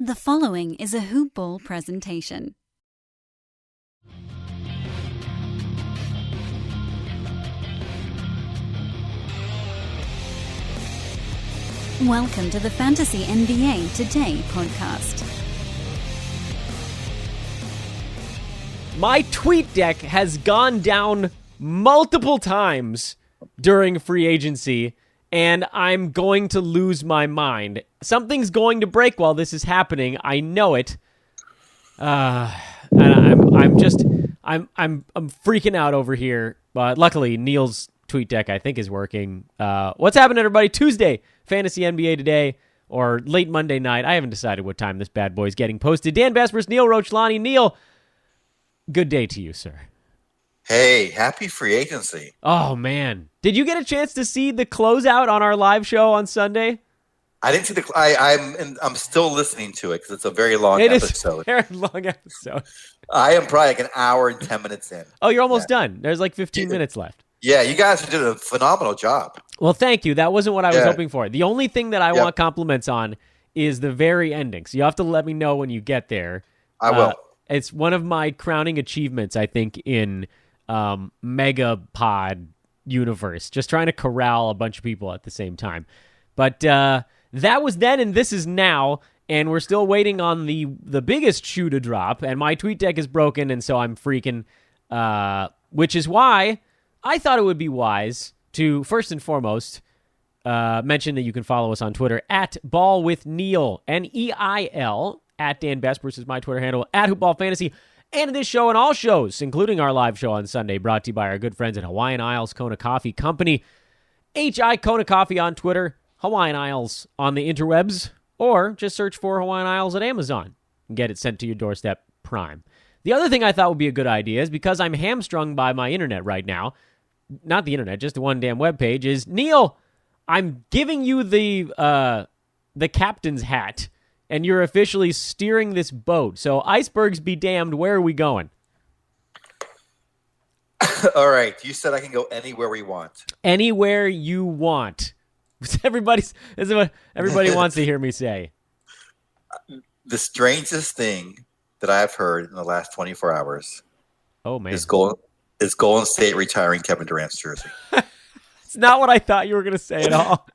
The following is a Hoop Ball presentation. Welcome to the Fantasy NBA Today podcast. My tweet deck has gone down multiple times during free agency, and I'm going to lose my mind. Something's going to break while this is happening. I know it. And I'm freaking out over here. But luckily, Neil's tweet deck I think is working. What's happening, everybody? Tuesday, Fantasy NBA Today, or late Monday night. I haven't decided what time this bad boy is getting posted. Dan Besbris, Neil Rochlani. Neil, good day to you, sir. Hey, happy free agency. Oh, man. Did you get a chance to see the closeout on our live show on Sunday? I didn't see I'm still listening to it because it's a very long episode. It is a very long episode. I am probably like an hour and 10 minutes in. Oh, you're almost done. There's like 15 minutes left. Yeah, you guys are doing a phenomenal job. Well, thank you. That wasn't what I was hoping for. The only thing that I want compliments on is the very ending. So you have to let me know when you get there. I will. It's one of my crowning achievements, I think, in Megapod universe. Just trying to corral a bunch of people at the same time. But that was then, and this is now. And we're still waiting on the biggest shoe to drop. And my tweet deck is broken, and so I'm freaking. Which is why I thought it would be wise to, first and foremost, mention that you can follow us on Twitter at BallWithNeil, Neil, at Dan Besbris is my Twitter handle, at HoopBallFantasy, and this show and all shows, including our live show on Sunday, brought to you by our good friends at Hawaiian Isles Kona Coffee Company. HI Kona Coffee on Twitter, Hawaiian Isles on the interwebs, or just search for Hawaiian Isles at Amazon and get it sent to your doorstep Prime. The other thing I thought would be a good idea is because I'm hamstrung by my internet right now, not the internet, just the one damn webpage, is, Neil, I'm giving you the captain's hat, and you're officially steering this boat. So icebergs be damned, where are we going? All right, you said I can go anywhere we want. Anywhere you want. This is what everybody wants to hear me say. The strangest thing that I've heard in the last 24 hours is Golden State retiring Kevin Durant's jersey. It's not what I thought you were going to say at all.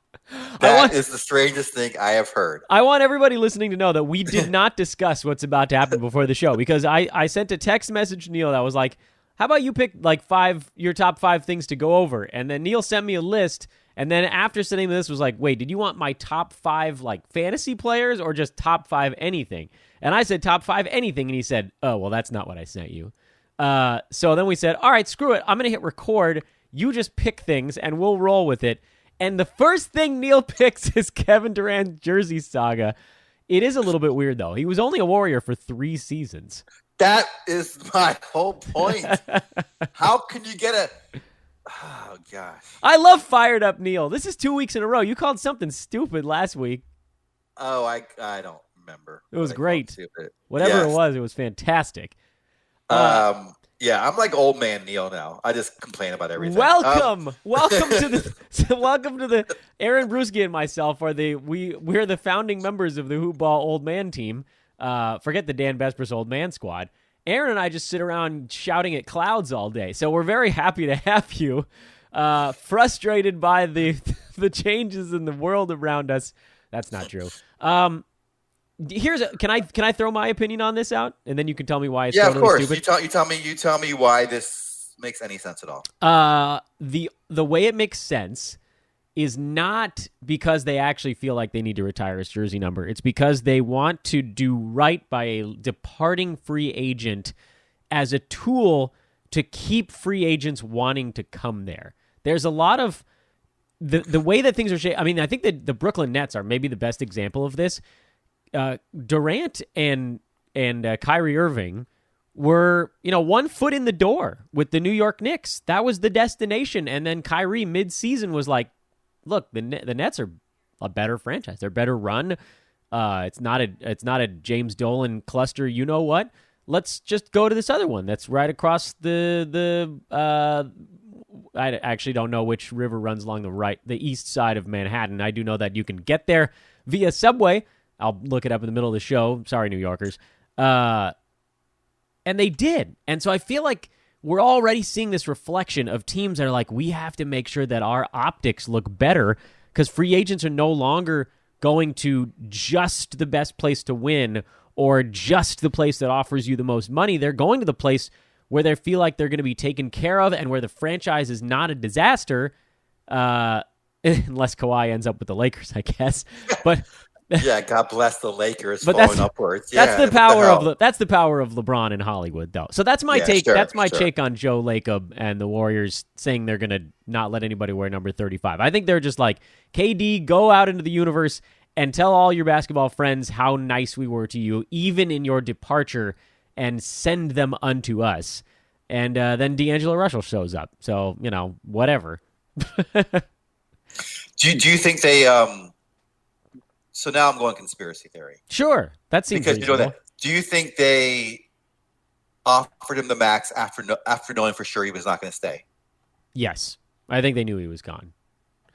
That is the strangest thing I have heard. I want everybody listening to know that we did not discuss what's about to happen before the show, because I sent a text message to Neil that was like, how about you pick like your top 5 things to go over? And then Neil sent me a list, and then after sending this was like, wait, did you want my top 5 like fantasy players or just top 5 anything? And I said top 5 anything, and he said, oh, well, that's not what I sent you. So then we said, all right, screw it. I'm going to hit record. You just pick things, and we'll roll with it. And the first thing Neil picks is Kevin Durant jersey saga. It is a little bit weird, though. He was only a Warrior for 3 seasons. That is my whole point. How can you get a... Oh, gosh. I love fired up Neil. This is 2 weeks in a row. You called something stupid last week. Oh, I don't remember. It was great. Whatever it was fantastic. Yeah, I'm like old man Neil now. I just complain about everything. Welcome to the Aaron Bruschi and myself we're the founding members of the Hoop Ball Old Man team. Forget the Dan Besbris Old Man squad. Aaron and I just sit around shouting at clouds all day, so we're very happy to have you. Frustrated by the changes in the world around us. That's not true. Can I throw my opinion on this out, and then you can tell me why it's totally stupid? Of course. You tell me why this makes any sense at all. The way it makes sense is not because they actually feel like they need to retire his jersey number. It's because they want to do right by a departing free agent as a tool to keep free agents wanting to come there. There's a lot of the way that things are shaped. I mean, I think that the Brooklyn Nets are maybe the best example of this. Durant and Kyrie Irving were, 1 foot in the door with the New York Knicks. That was the destination. And then Kyrie mid-season was like, look, the Nets are a better franchise. They're better run. It's not a James Dolan cluster. You know what? Let's just go to this other one that's right across the I actually don't know which river runs along the east side of Manhattan. I do know that you can get there via subway. I'll look it up in the middle of the show. Sorry, New Yorkers. And they did. And so I feel like we're already seeing this reflection of teams that are like, we have to make sure that our optics look better because free agents are no longer going to just the best place to win or just the place that offers you the most money. They're going to the place where they feel like they're going to be taken care of and where the franchise is not a disaster, unless Kawhi ends up with the Lakers, I guess. But yeah, God bless the Lakers falling upwards. That's the power of LeBron in Hollywood, though. So that's my take. That's my take on Joe Lacob and the Warriors saying they're going to not let anybody wear number 35. I think they're just like, KD, go out into the universe and tell all your basketball friends how nice we were to you, even in your departure, and send them unto us. And then D'Angelo Russell shows up. So, whatever. Do you think they... So now I'm going conspiracy theory. Sure. That seems reasonable. Do you think they offered him the max after knowing for sure he was not going to stay? Yes. I think they knew he was gone.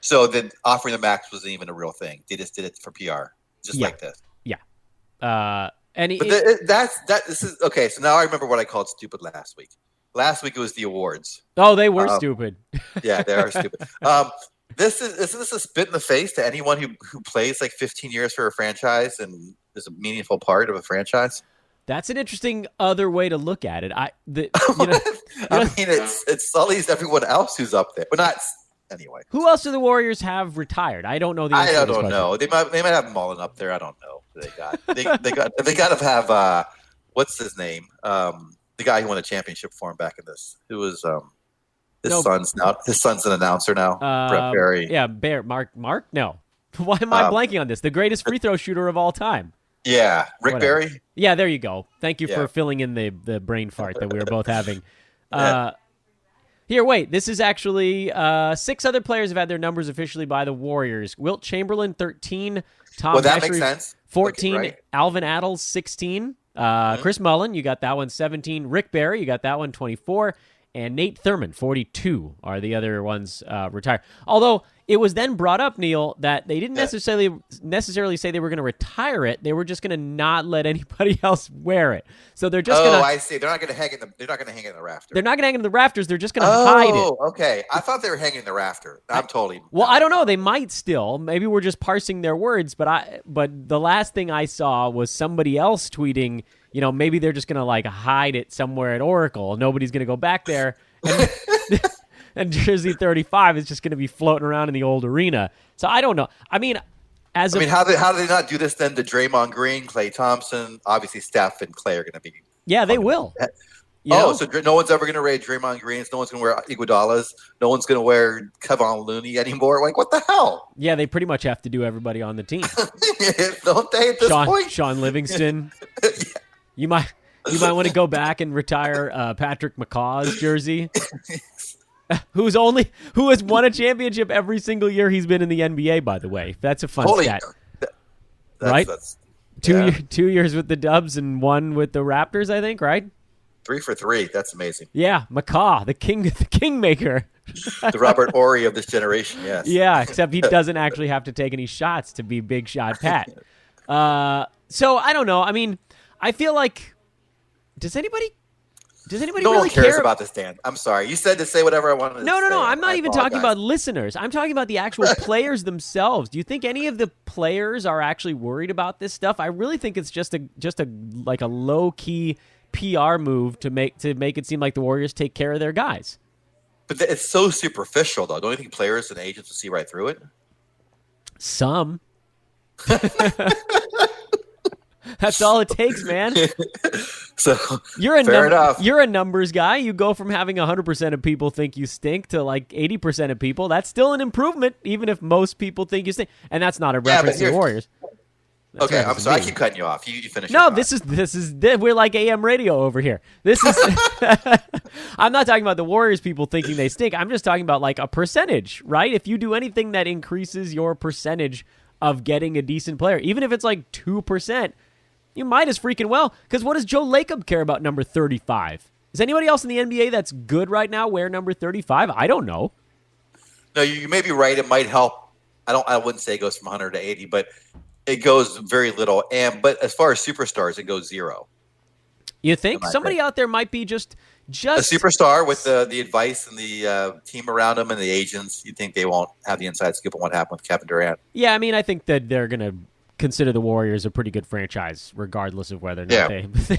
So then offering the max wasn't even a real thing. They just did it for PR. Like this. Yeah. This is okay. So now I remember what I called stupid last week. Last week it was the awards. Oh, they were stupid. Yeah, they are stupid. Isn't this a spit in the face to anyone who plays like 15 years for a franchise and is a meaningful part of a franchise? That's an interesting other way to look at it. It sullies everyone else who's up there, but not anyway. Who else do the Warriors have retired? I don't know the answer. I don't know. They might have Mullen up there. I don't know. They got to have what's his name? The guy who won a championship for him back in this. Who was his son's an announcer now. Brett Berry. Yeah, Mark. No. Why am I blanking on this? The greatest free throw shooter of all time. Yeah, Rick Barry. Yeah, there you go. Thank you for filling in the brain fart that we were both having. Here, wait. This is actually 6 other players have had their numbers officially by the Warriors. Wilt Chamberlain, 13. Tom that Ashery, makes sense. 14. Okay, right. Alvin Adels, 16. Chris Mullin, you got that one, 17. Rick Barry, you got that one, 24. And Nate Thurman, 42, are the other ones retired. Although it was then brought up, Neil, that they didn't necessarily say they were going to retire it. They were just going to not let anybody else wear it. So they're just going to. Oh, I see. They're not going to hang it in the rafters. They're not going to hang it in the rafters. They're just going to hide it. Oh, okay. I thought they were hanging in the rafter. I'm totally. Well, I don't know. They might still. Maybe we're just parsing their words. But the last thing I saw was somebody else tweeting. Maybe they're just going to hide it somewhere at Oracle. Nobody's going to go back there. And jersey 35 is just going to be floating around in the old arena. So I don't know. I mean, how do they not do this then to Draymond Green, Klay Thompson? Obviously, Steph and Klay are going to be. Yeah, they will. So no one's ever going to wear Draymond Greens. No one's going to wear Iguodala's. No one's going to wear Kevon Looney anymore. What the hell? Yeah, they pretty much have to do everybody on the team. Don't they at this point? Sean Livingston. Yeah. You might want to go back and retire Patrick McCaw's jersey, who has won a championship every single year he's been in the NBA. By the way, that's a fun stat, right? 2 years with the Dubs and 1 with the Raptors, I think. Right? 3 for 3. That's amazing. Yeah, McCaw, the kingmaker, the Robert Horry of this generation. Yes. Yeah, except he doesn't actually have to take any shots to be Big Shot Pat. So I don't know. I mean. I feel like, does anybody really care? No one cares about this, Dan. I'm sorry. You said to say whatever I wanted to say. No. I'm not even talking about listeners. I'm talking about the actual players themselves. Do you think any of the players are actually worried about this stuff? I really think it's just a low key PR move to make it seem like the Warriors take care of their guys. But it's so superficial, though. Don't you think players and agents will see right through it? Some. That's all it takes, man. So you're enough. You're a numbers guy. You go from having 100% of people think you stink to 80% of people. That's still an improvement, even if most people think you stink. And that's not a reference to the Warriors. Okay, I'm sorry. I keep cutting you off. You finish. No, this is we're like AM radio over here. This is. I'm not talking about the Warriors people thinking they stink. I'm just talking about a percentage, right? If you do anything that increases your percentage of getting a decent player, even if it's 2%. You might as freaking well, because what does Joe Lacob care about number 35? Is anybody else in the NBA that's good right now wear number 35? I don't know. No, you may be right. It might help. I wouldn't say it goes from 100 to 80, but it goes very little. But as far as superstars, it goes zero. You think somebody out there might be just a superstar with the advice and the team around them and the agents? You think they won't have the inside scoop on what happened with Kevin Durant? Yeah, I mean, I think that they're going to consider the Warriors a pretty good franchise, regardless of whether or not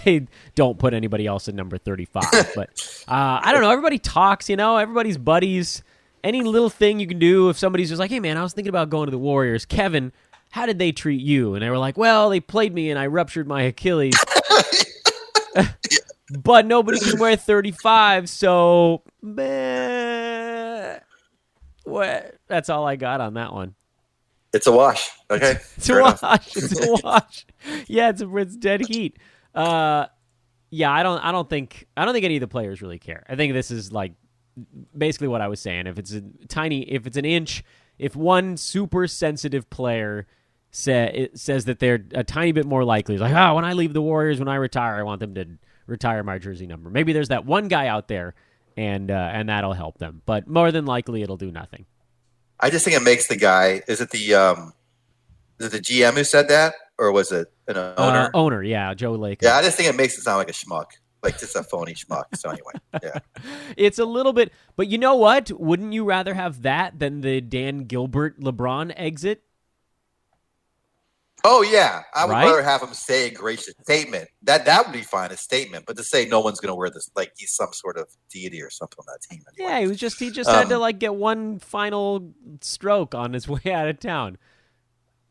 they don't put anybody else at number 35. But I don't know. Everybody talks, everybody's buddies. Any little thing you can do if somebody's just like, hey, man, I was thinking about going to the Warriors. Kevin, how did they treat you? And they were like, well, they played me and I ruptured my Achilles. But nobody can wear 35, so that's all I got on that one. It's a wash. Okay, it's a wash. It's a wash. Yeah, it's dead heat. I don't think any of the players really care. I think this is like basically what I was saying. If it's an inch, if one super sensitive player says that they're a tiny bit more likely, it's like, when I leave the Warriors, when I retire, I want them to retire my jersey number. Maybe there's that one guy out there, and that'll help them. But more than likely, it'll do nothing. I just think it makes the guy. Is it the GM who said that, or was it an owner? Owner, yeah, Joe Lake. Yeah, I just think it makes it sound like a schmuck, like just a phony schmuck. So anyway, yeah, it's a little bit. But you know what? Wouldn't you rather have that than the Dan Gilbert LeBron exit? Oh yeah, I would rather have him say a gracious statement. That would be fine, a statement. But to say no one's going to wear this, like he's some sort of deity or something on that team. Anyway. Yeah, he just had to like get one final stroke on his way out of town.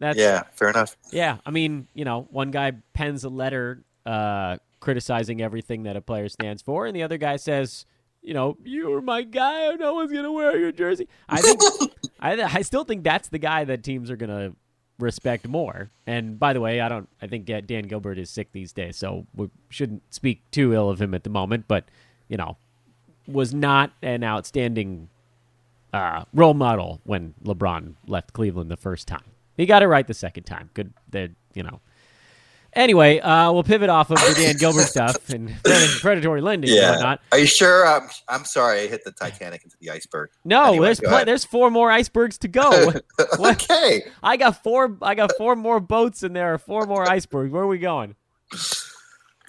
Yeah, fair enough. Yeah, I mean, one guy pens a letter criticizing everything that a player stands for, and the other guy says, you're my guy. No one's going to wear your jersey. I think I still think that's the guy that teams are going to respect more. And by the way, I think Dan Gilbert is sick these days, so we shouldn't speak too ill of him at the moment, but was not an outstanding role model when LeBron left Cleveland the first time. He got it right the second time. Good, Anyway, we'll pivot off of the Dan Gilbert stuff and predatory lending and whatnot. Are you sure? I'm sorry, I hit the Titanic into the iceberg. No, anyway, there's 4 more icebergs to go. Okay, I got 4 more boats, and there are 4 more icebergs. Where are we going?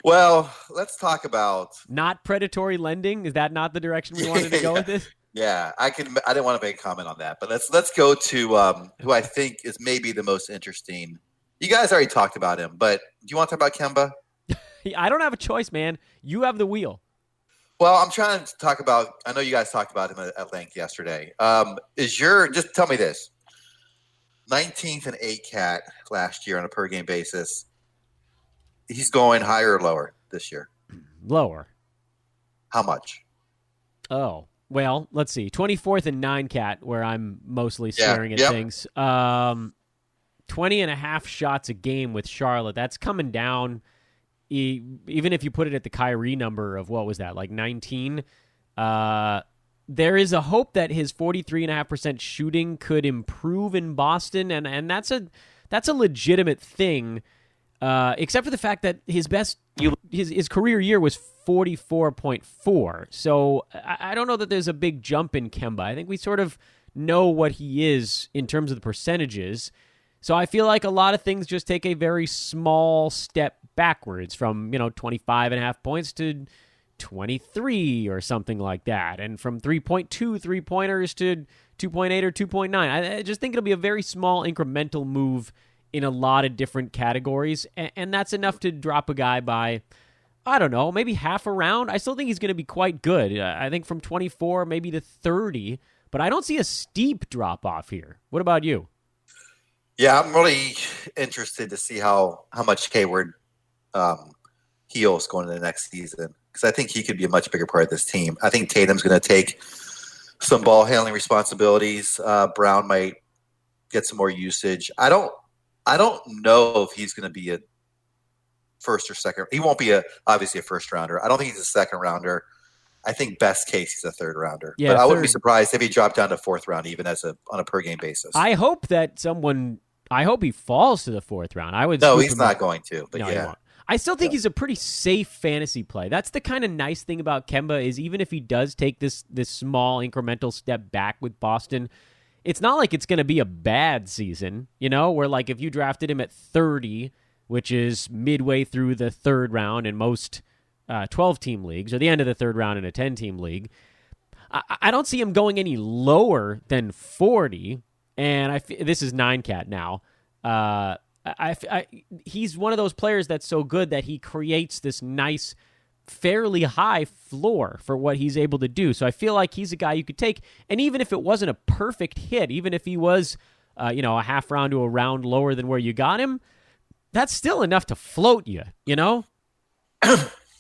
Well, let's talk about not predatory lending. Is that not the direction we wanted to go with this? Yeah, I didn't want to make a comment on that, but let's go to who I think is maybe the most interesting. You guys already talked about him, but do you want to talk about Kemba? I don't have a choice, man. You have the wheel. Well, I'm trying to talk about. I know you guys talked about him at length yesterday. Just tell me this: 19th and 8 cat last year on a per game basis. He's going higher or lower this year? Lower. How much? Oh. Well, let's see. 24th and 9 cat, where I'm mostly staring at things. 20 and a half shots a game with Charlotte. That's coming down. Even if you put it at the Kyrie number of, what was that, like 19? There is a hope that his 43.5% shooting could improve in Boston, and that's a legitimate thing, except for the fact that his career year was 44.4. So I don't know that there's a big jump in Kemba. I think we sort of know what he is in terms of the percentages. So I feel like a lot of things just take a very small step backwards from, 25.5 points to 23 or something like that. And from 3.2 3-pointers to 2.8 or 2.9. I just think it'll be a very small incremental move in a lot of different categories. And that's enough to drop a guy by, I don't know, maybe half a round. I still think he's going to be quite good. I think from 24 maybe to 30. But I don't see a steep drop off here. What about you? Yeah, I'm really interested to see how much Hayward heals going into the next season, because I think he could be a much bigger part of this team. I think Tatum's going to take some ball handling responsibilities. Brown might get some more usage. I don't know if he's going to be a first or second. He won't be obviously a first rounder. I don't think he's a second rounder. I think best case he's a third rounder. Yeah, but I wouldn't be surprised if he dropped down to fourth round, even on a per game basis. I hope he falls to the fourth round. No, he's not going to. But yeah, I still think he's a pretty safe fantasy play. That's the kind of nice thing about Kemba is even if he does take this small incremental step back with Boston, it's not like it's going to be a bad season, where like if you drafted him at 30, which is midway through the third round in most 12-team leagues, or the end of the third round in a 10-team league, I don't see him going any lower than 40, and this is 9-cat now. He's one of those players that's so good that he creates this nice, fairly high floor for what he's able to do. So I feel like he's a guy you could take, and even if it wasn't a perfect hit, even if he was, a half round to a round lower than where you got him, that's still enough to float you,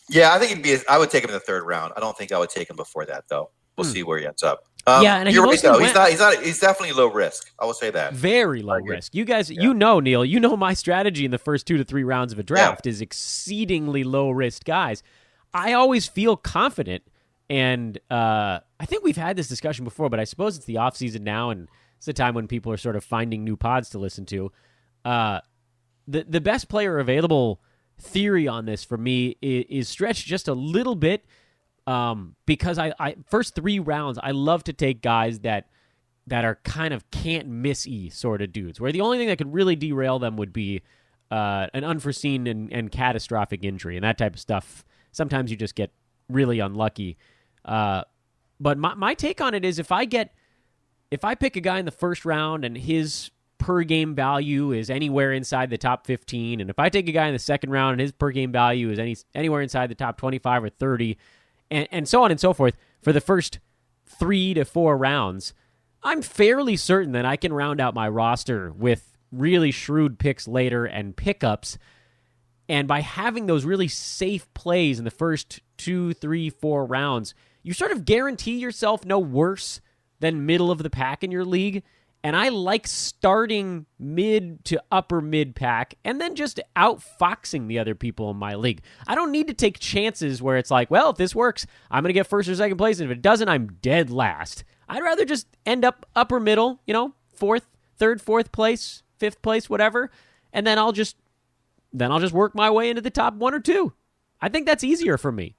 Yeah, I think I would take him in the third round. I don't think I would take him before that, though. We'll see where he ends up. And you're right, though. He's definitely low risk. I will say that. Very low risk. You guys, Neil, my strategy in the first 2 to 3 rounds of a draft is exceedingly low risk guys. I always feel confident, and I think we've had this discussion before, but I suppose it's the off season now, and it's the time when people are sort of finding new pods to listen to. The best player available theory on this for me is stretched just a little bit. Because I first 3 rounds, I love to take guys that are kind of can't miss-y sort of dudes, where the only thing that could really derail them would be an unforeseen and catastrophic injury, and that type of stuff. Sometimes you just get really unlucky. But my take on it is if I pick a guy in the first round and his per game value is anywhere inside the top 15, and if I take a guy in the second round and his per game value is anywhere inside the top 25 or 30, and so on and so forth, for the first 3 to 4 rounds, I'm fairly certain that I can round out my roster with really shrewd picks later and pickups. And by having those really safe plays in the first 2, 3, 4 rounds, you sort of guarantee yourself no worse than middle of the pack in your league. And I like starting mid to upper mid pack and then just outfoxing the other people in my league. I don't need to take chances where it's like, well, if this works, I'm going to get first or second place. And if it doesn't, I'm dead last. I'd rather just end up upper middle, third, fourth place, fifth place, whatever. And then I'll just work my way into the top 1 or 2. I think that's easier for me.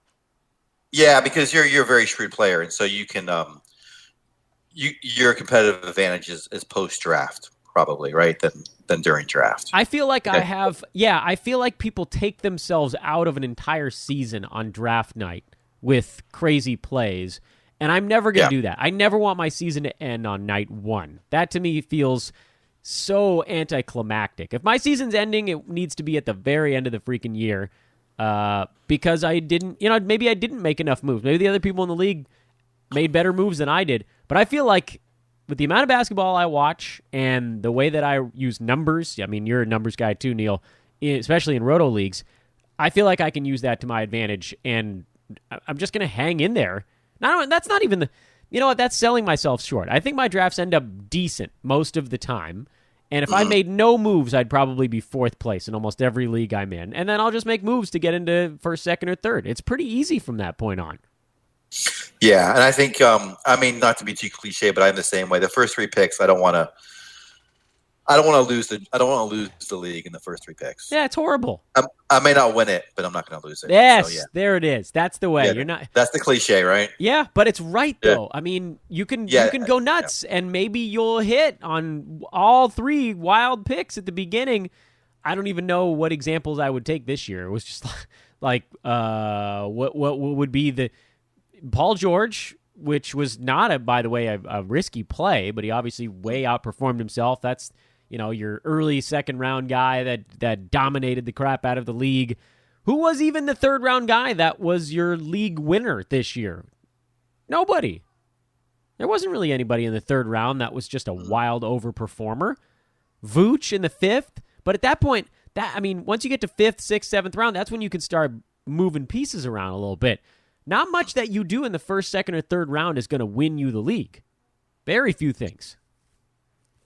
Yeah, because you're a very shrewd player. And so you can, your competitive advantage is post-draft, probably, right? Than during draft. I feel like I feel like people take themselves out of an entire season on draft night with crazy plays, and I'm never going to do that. I never want my season to end on night 1. That to me feels so anticlimactic. If my season's ending, it needs to be at the very end of the freaking year, because I didn't, maybe I didn't make enough moves. Maybe the other people in the league made better moves than I did. But I feel like with the amount of basketball I watch and the way that I use numbers, I mean, you're a numbers guy too, Neil, especially in roto leagues, I feel like I can use that to my advantage, and I'm just going to hang in there. That's not even that's selling myself short. I think my drafts end up decent most of the time, and if I made no moves, I'd probably be 4th place in almost every league I'm in, and then I'll just make moves to get into first, second, or third. It's pretty easy from that point on. Yeah, and I think, not to be too cliche, but I'm the same way. The first 3 picks, I don't want to lose the league in the first 3 picks. Yeah, it's horrible. I may not win it, but I'm not going to lose it. Yes, so, there it is. That's the way. Yeah, You're not. That's the cliche, right? Yeah, but it's right though. I mean, you can go nuts, and maybe you'll hit on all 3 wild picks at the beginning. I don't even know what examples I would take this year. It was just like what would be the Paul George, which was not by the way, a risky play, but he obviously way outperformed himself. That's, your early second round guy that dominated the crap out of the league. Who was even the third round guy that was your league winner this year? Nobody. There wasn't really anybody in the third round that was just a wild overperformer. Vooch in the 5th, but at that point, once you get to 5th, 6th, 7th round, that's when you can start moving pieces around a little bit. Not much that you do in the first, second, or third round is going to win you the league. Very few things.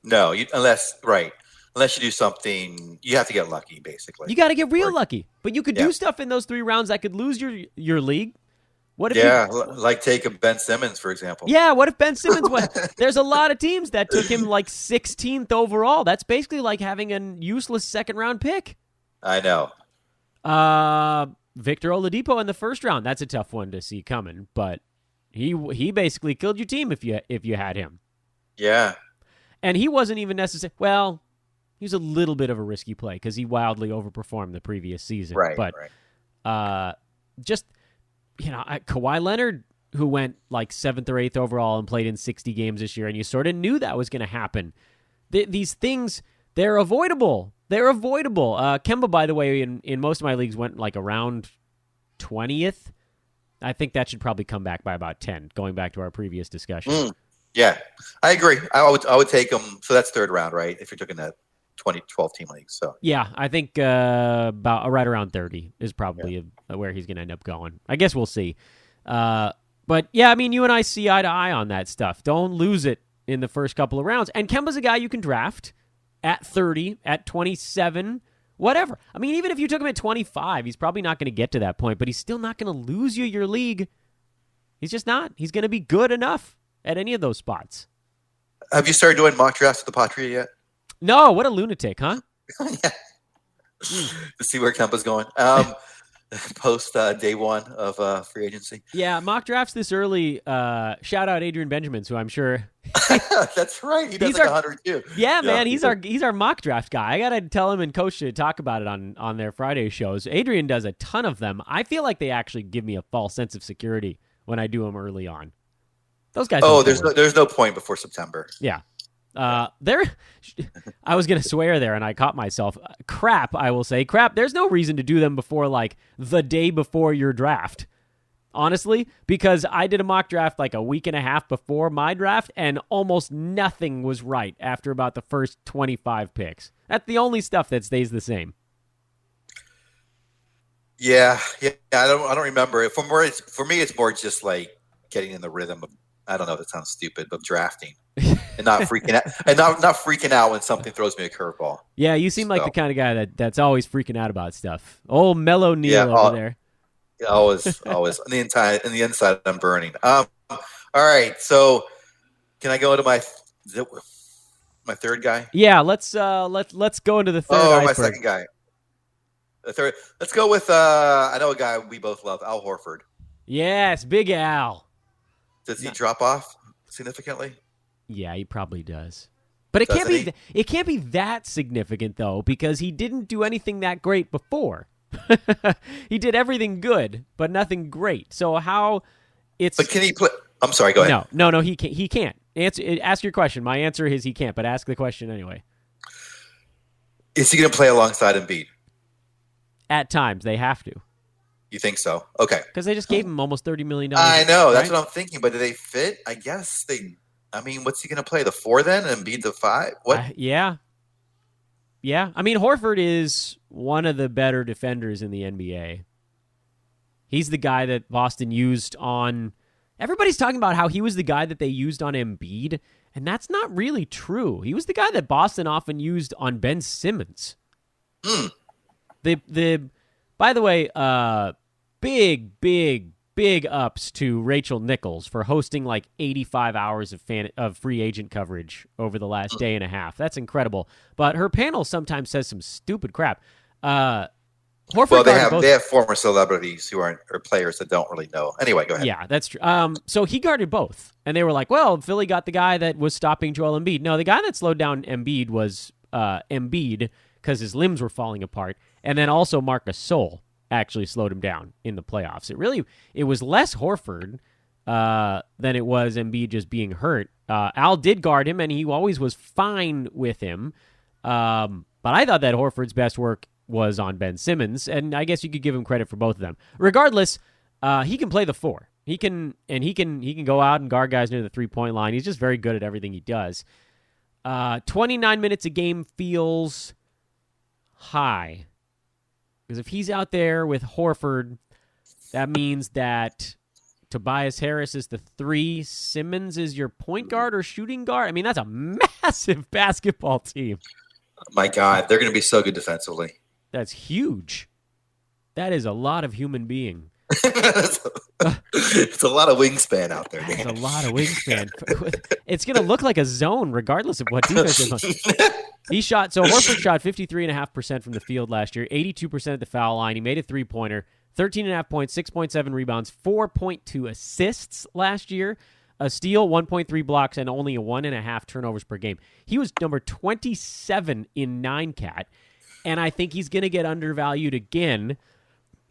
No, unless you do something, you have to get lucky, basically. You got to get real lucky. But you could do stuff in those 3 rounds that could lose your league. What if like take a Ben Simmons, for example. Yeah, what if Ben Simmons went? There's a lot of teams that took him like 16th overall. That's basically like having a useless second-round pick. I know. Victor Oladipo in the first round. That's a tough one to see coming, but he basically killed your team if you had him. Yeah. And he wasn't even necessarily, well, he was a little bit of a risky play because he wildly overperformed the previous season. Right, but right. Just, Kawhi Leonard, who went like 7th or 8th overall and played in 60 games this year, and you sort of knew that was going to happen. These things, they're avoidable. They're avoidable. Kemba, by the way, in most of my leagues went like around 20th. I think that should probably come back by about 10, going back to our previous discussion. Yeah, I agree. I would take him. So that's third round, right? If you're taking that 12 team league. So yeah, I think about right around 30 is probably where he's going to end up going. I guess we'll see. But yeah, I mean, you and I see eye to eye on that stuff. Don't lose it in the first couple of rounds. And Kemba's a guy you can draft at 30, at 27, whatever. I mean, even if you took him at 25, he's probably not going to get to that point, but he's still not going to lose you your league. He's just not. He's going to be good enough at any of those spots. Have you started doing mock drafts at the Patria yet? No, what a lunatic, huh? Yeah. To see where Kemba's going. Post day one of free agency. Yeah, mock drafts this early. Shout out Adrian Benjamins, who I'm sure. That's right. He does like 100 too. Yeah, man, he's our mock draft guy. I gotta tell him and Coach to talk about it on their Friday shows. Adrian does a ton of them. I feel like they actually give me a false sense of security when I do them early on. Those guys. Oh, there's no point before September. Yeah. I was going to swear there and I caught myself. Crap, I will say. Crap, there's no reason to do them before like the day before your draft. Honestly, because I did a mock draft like a week and a half before my draft and almost nothing was right after about the first 25 picks. That's the only stuff that stays the same. Yeah. I don't remember it. For me, it's more just like getting in the rhythm of, I don't know, that sounds stupid, of drafting. And not freaking out, not freaking out when something throws me a curveball. Yeah, you seem like the kind of guy that's always freaking out about stuff. Old Mellow Neal over there. Always. On the inside, I'm burning. All right, so can I go into my third guy? Yeah, let's go into the third. Oh, my second guy. The third. Let's go with I know a guy we both love, Al Horford. Yes, Big Al. Does he drop off significantly? Yeah, he probably does. But it can't be that significant though, because he didn't do anything that great before. He did everything good, but nothing great. So how it's But can he play? I'm sorry, go ahead. No, he can't. Ask your question. My answer is he can't, but ask the question anyway. Is he going to play alongside Embiid? At times they have to. You think so? Okay. Because they just gave him almost $30 million. I know. Right? That's what I'm thinking. But do they fit? I guess they. I mean, what's he going to play? The 4 then, and Embiid the 5? What? Yeah. I mean, Horford is one of the better defenders in the NBA. He's the guy that Boston used on. Everybody's talking about how he was the guy that they used on Embiid, and that's not really true. He was the guy that Boston often used on Ben Simmons. By the way, big ups to Rachel Nichols for hosting like 85 hours of free agent coverage over the last day and a half. That's incredible. But her panel sometimes says some stupid crap. Horford they have former celebrities who aren't, or players that don't really know. Anyway, go ahead. Yeah, that's true. So he guarded both, and they were like, "Well, Philly got the guy that was stopping Joel Embiid." No, the guy that slowed down Embiid was Embiid because his limbs were falling apart, and then also Marc Gasol actually slowed him down in the playoffs. It was less Horford than it was Embiid just being hurt. Al did guard him, and he always was fine with him. But I thought that Horford's best work was on Ben Simmons, and I guess you could give him credit for both of them. Regardless, he can play the 4. He can go out and guard guys near the 3-point line. He's just very good at everything he does. 29 minutes a game feels high. Because if he's out there with Horford, that means that Tobias Harris is the 3, Simmons is your point guard or shooting guard. I mean, that's a massive basketball team. My God, they're going to be so good defensively. That's huge. That is a lot of human being. It's a lot of wingspan out there. It's a lot of wingspan. It's going to look like a zone regardless of what defense is on. Horford shot 53.5% from the field last year, 82% at the foul line. He made a 3-pointer, 13.5 points, 6.7 rebounds, 4.2 assists last year. a steal, 1.3 blocks, and only 1.5 turnovers per game. He was number 27 in 9-cat, and I think he's going to get undervalued again.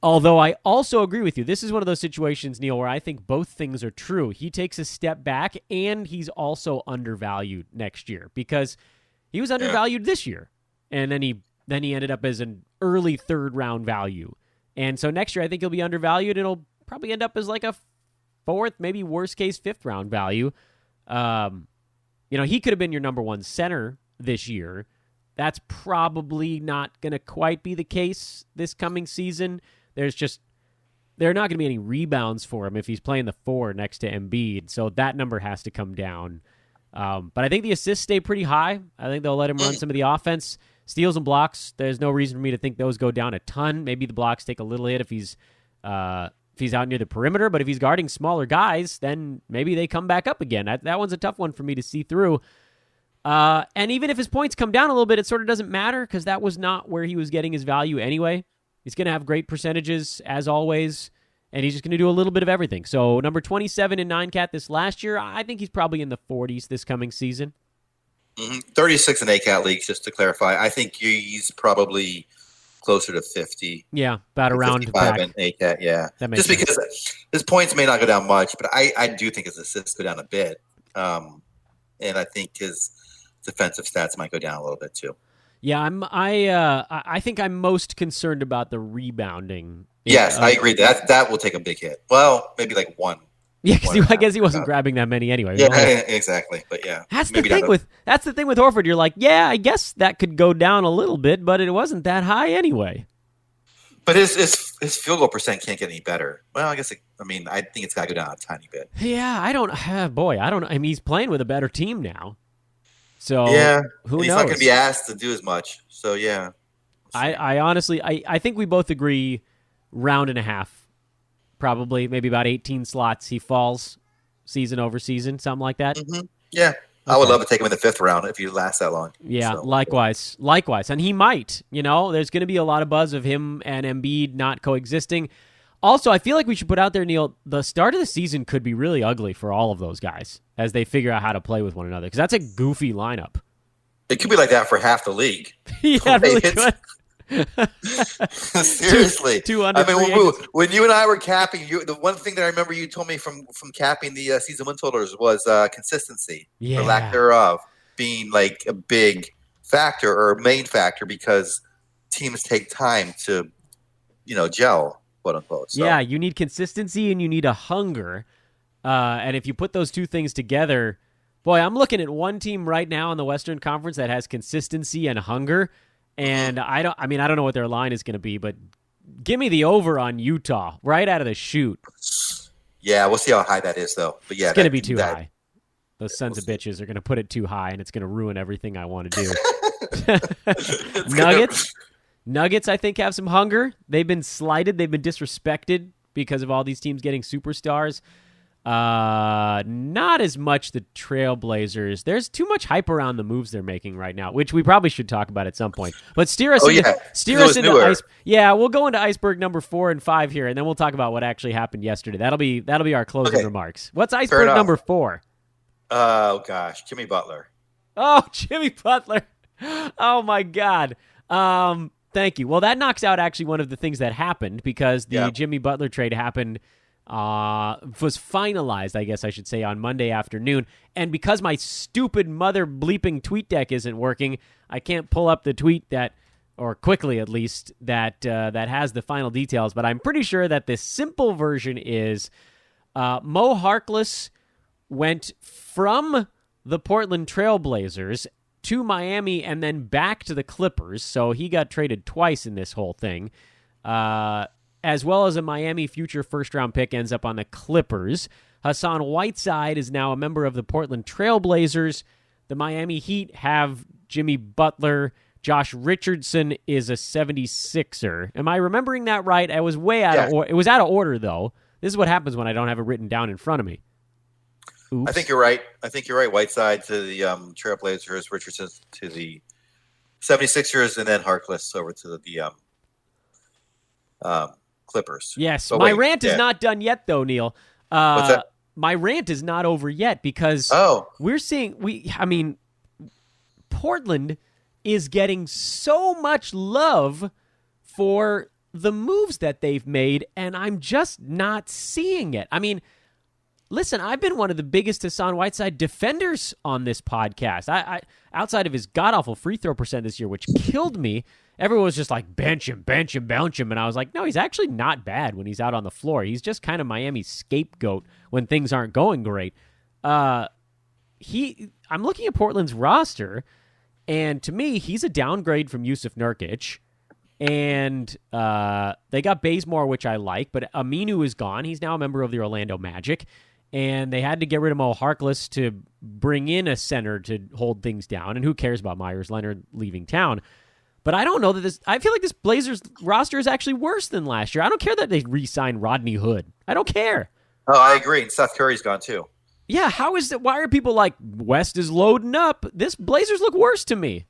Although I also agree with you. This is one of those situations, Neil, where I think both things are true. He takes a step back, and he's also undervalued next year because he was undervalued this year, and then he ended up as an early third-round value. And so next year I think he'll be undervalued. It'll probably end up as like a fourth, maybe worst-case fifth-round value. He could have been your number one center this year. That's probably not going to quite be the case this coming season. There are not going to be any rebounds for him if he's playing the 4 next to Embiid, so that number has to come down. But I think the assists stay pretty high. I think they'll let him run some of the offense. Steals and blocks, there's no reason for me to think those go down a ton. Maybe the blocks take a little hit if he's out near the perimeter, but if he's guarding smaller guys, then maybe they come back up again. That one's a tough one for me to see through. And even if his points come down a little bit, it sort of doesn't matter because that was not where he was getting his value anyway. He's going to have great percentages, as always, and he's just going to do a little bit of everything. So number 27 in 9-cat this last year, I think he's probably in the 40s this coming season. 36 in 8-cat leagues, just to clarify. I think he's probably closer to 50. Yeah, about around the back. In 8-cat, yeah. That makes just sense. Because his points may not go down much, but I do think his assists go down a bit. And I think his defensive stats might go down a little bit too. Yeah, I think I'm most concerned about the rebounding. Yes, I agree. That will take a big hit. Well, maybe like one. Yeah, because I guess he wasn't grabbing that many anyway. Yeah, exactly. But yeah, that's the thing with Horford. You're like, yeah, I guess that could go down a little bit, but it wasn't that high anyway. But his field goal percent can't get any better. Well, I think it's got to go down a tiny bit. Yeah, I don't. I mean, he's playing with a better team now. So yeah, who knows? He's not going to be asked to do as much. So yeah, I honestly think we both agree round and a half, probably maybe about 18 slots. He falls season over season, something like that. Mm-hmm. Yeah, okay. I would love to take him in the 5th round if he lasts that long. Yeah, so. Likewise, and he might. There's going to be a lot of buzz of him and Embiid not coexisting. Also, I feel like we should put out there, Neil, the start of the season could be really ugly for all of those guys as they figure out how to play with one another, because that's a goofy lineup. It could be like that for half the league. Yeah, it really could. Seriously. When you and I were capping, the one thing that I remember you told me from capping the season win totals was consistency, or lack thereof, being like a big factor or a main factor because teams take time to, gel. Quote unquote. So. Yeah, you need consistency and you need a hunger. And if you put those two things together, boy, I'm looking at one team right now in the Western Conference that has consistency and hunger. And I don't know what their line is going to be, but give me the over on Utah right out of the chute. Yeah, we'll see how high that is, though. But yeah, it's going to be too high. Those sons of bitches are going to put it too high, and it's going to ruin everything I want to do. Nuggets, I think, have some hunger. They've been slighted. They've been disrespected because of all these teams getting superstars. Not as much the Trailblazers. There's too much hype around the moves they're making right now, which we probably should talk about at some point. But steer us into ice. Yeah, we'll go into iceberg number 4 and 5 here, and then we'll talk about what actually happened yesterday. That'll be our closing remarks. What's iceberg number 4? Oh gosh, Jimmy Butler. Oh, Jimmy Butler. Oh my God. Thank you. Well, that knocks out actually one of the things that happened because the Jimmy Butler trade happened, was finalized, I guess I should say, on Monday afternoon. And because my stupid mother bleeping tweet deck isn't working, I can't pull up the tweet or quickly at least, that has the final details. But I'm pretty sure that the simple version is Mo Harkless went from the Portland Trailblazers to Miami and then back to the Clippers, so he got traded twice in this whole thing, as well as a Miami future first-round pick ends up on the Clippers. Hassan Whiteside is now a member of the Portland Trailblazers. The Miami Heat have Jimmy Butler. Josh Richardson is a 76er. Am I remembering that right? I was way out of order. It was out of order, though. This is what happens when I don't have it written down in front of me. Oops. I think you're right. Whiteside to the Trailblazers, Richardson to the 76ers, and then Harkless over to the Clippers. Yes, but my rant is not done yet, though, Neil. What's that? my rant is not over yet because we're seeing Portland is getting so much love for the moves that they've made, and I'm just not seeing it. I mean, listen, I've been one of the biggest Hassan Whiteside defenders on this podcast. I outside of his god-awful free throw percent this year, which killed me, everyone was just like, bench him, and I was like, no, he's actually not bad when he's out on the floor. He's just kind of Miami's scapegoat when things aren't going great. I'm looking at Portland's roster, and to me, he's a downgrade from Yusuf Nurkic. And they got Bazemore, which I like, but Aminu is gone. He's now a member of the Orlando Magic. And they had to get rid of Mo Harkless to bring in a center to hold things down. And who cares about Myers Leonard leaving town? But I don't know that I feel like this Blazers roster is actually worse than last year. I don't care that they re-signed Rodney Hood. I don't care. Oh, I agree. And Seth Curry's gone too. Yeah, why are people like, West is loading up? This Blazers look worse to me.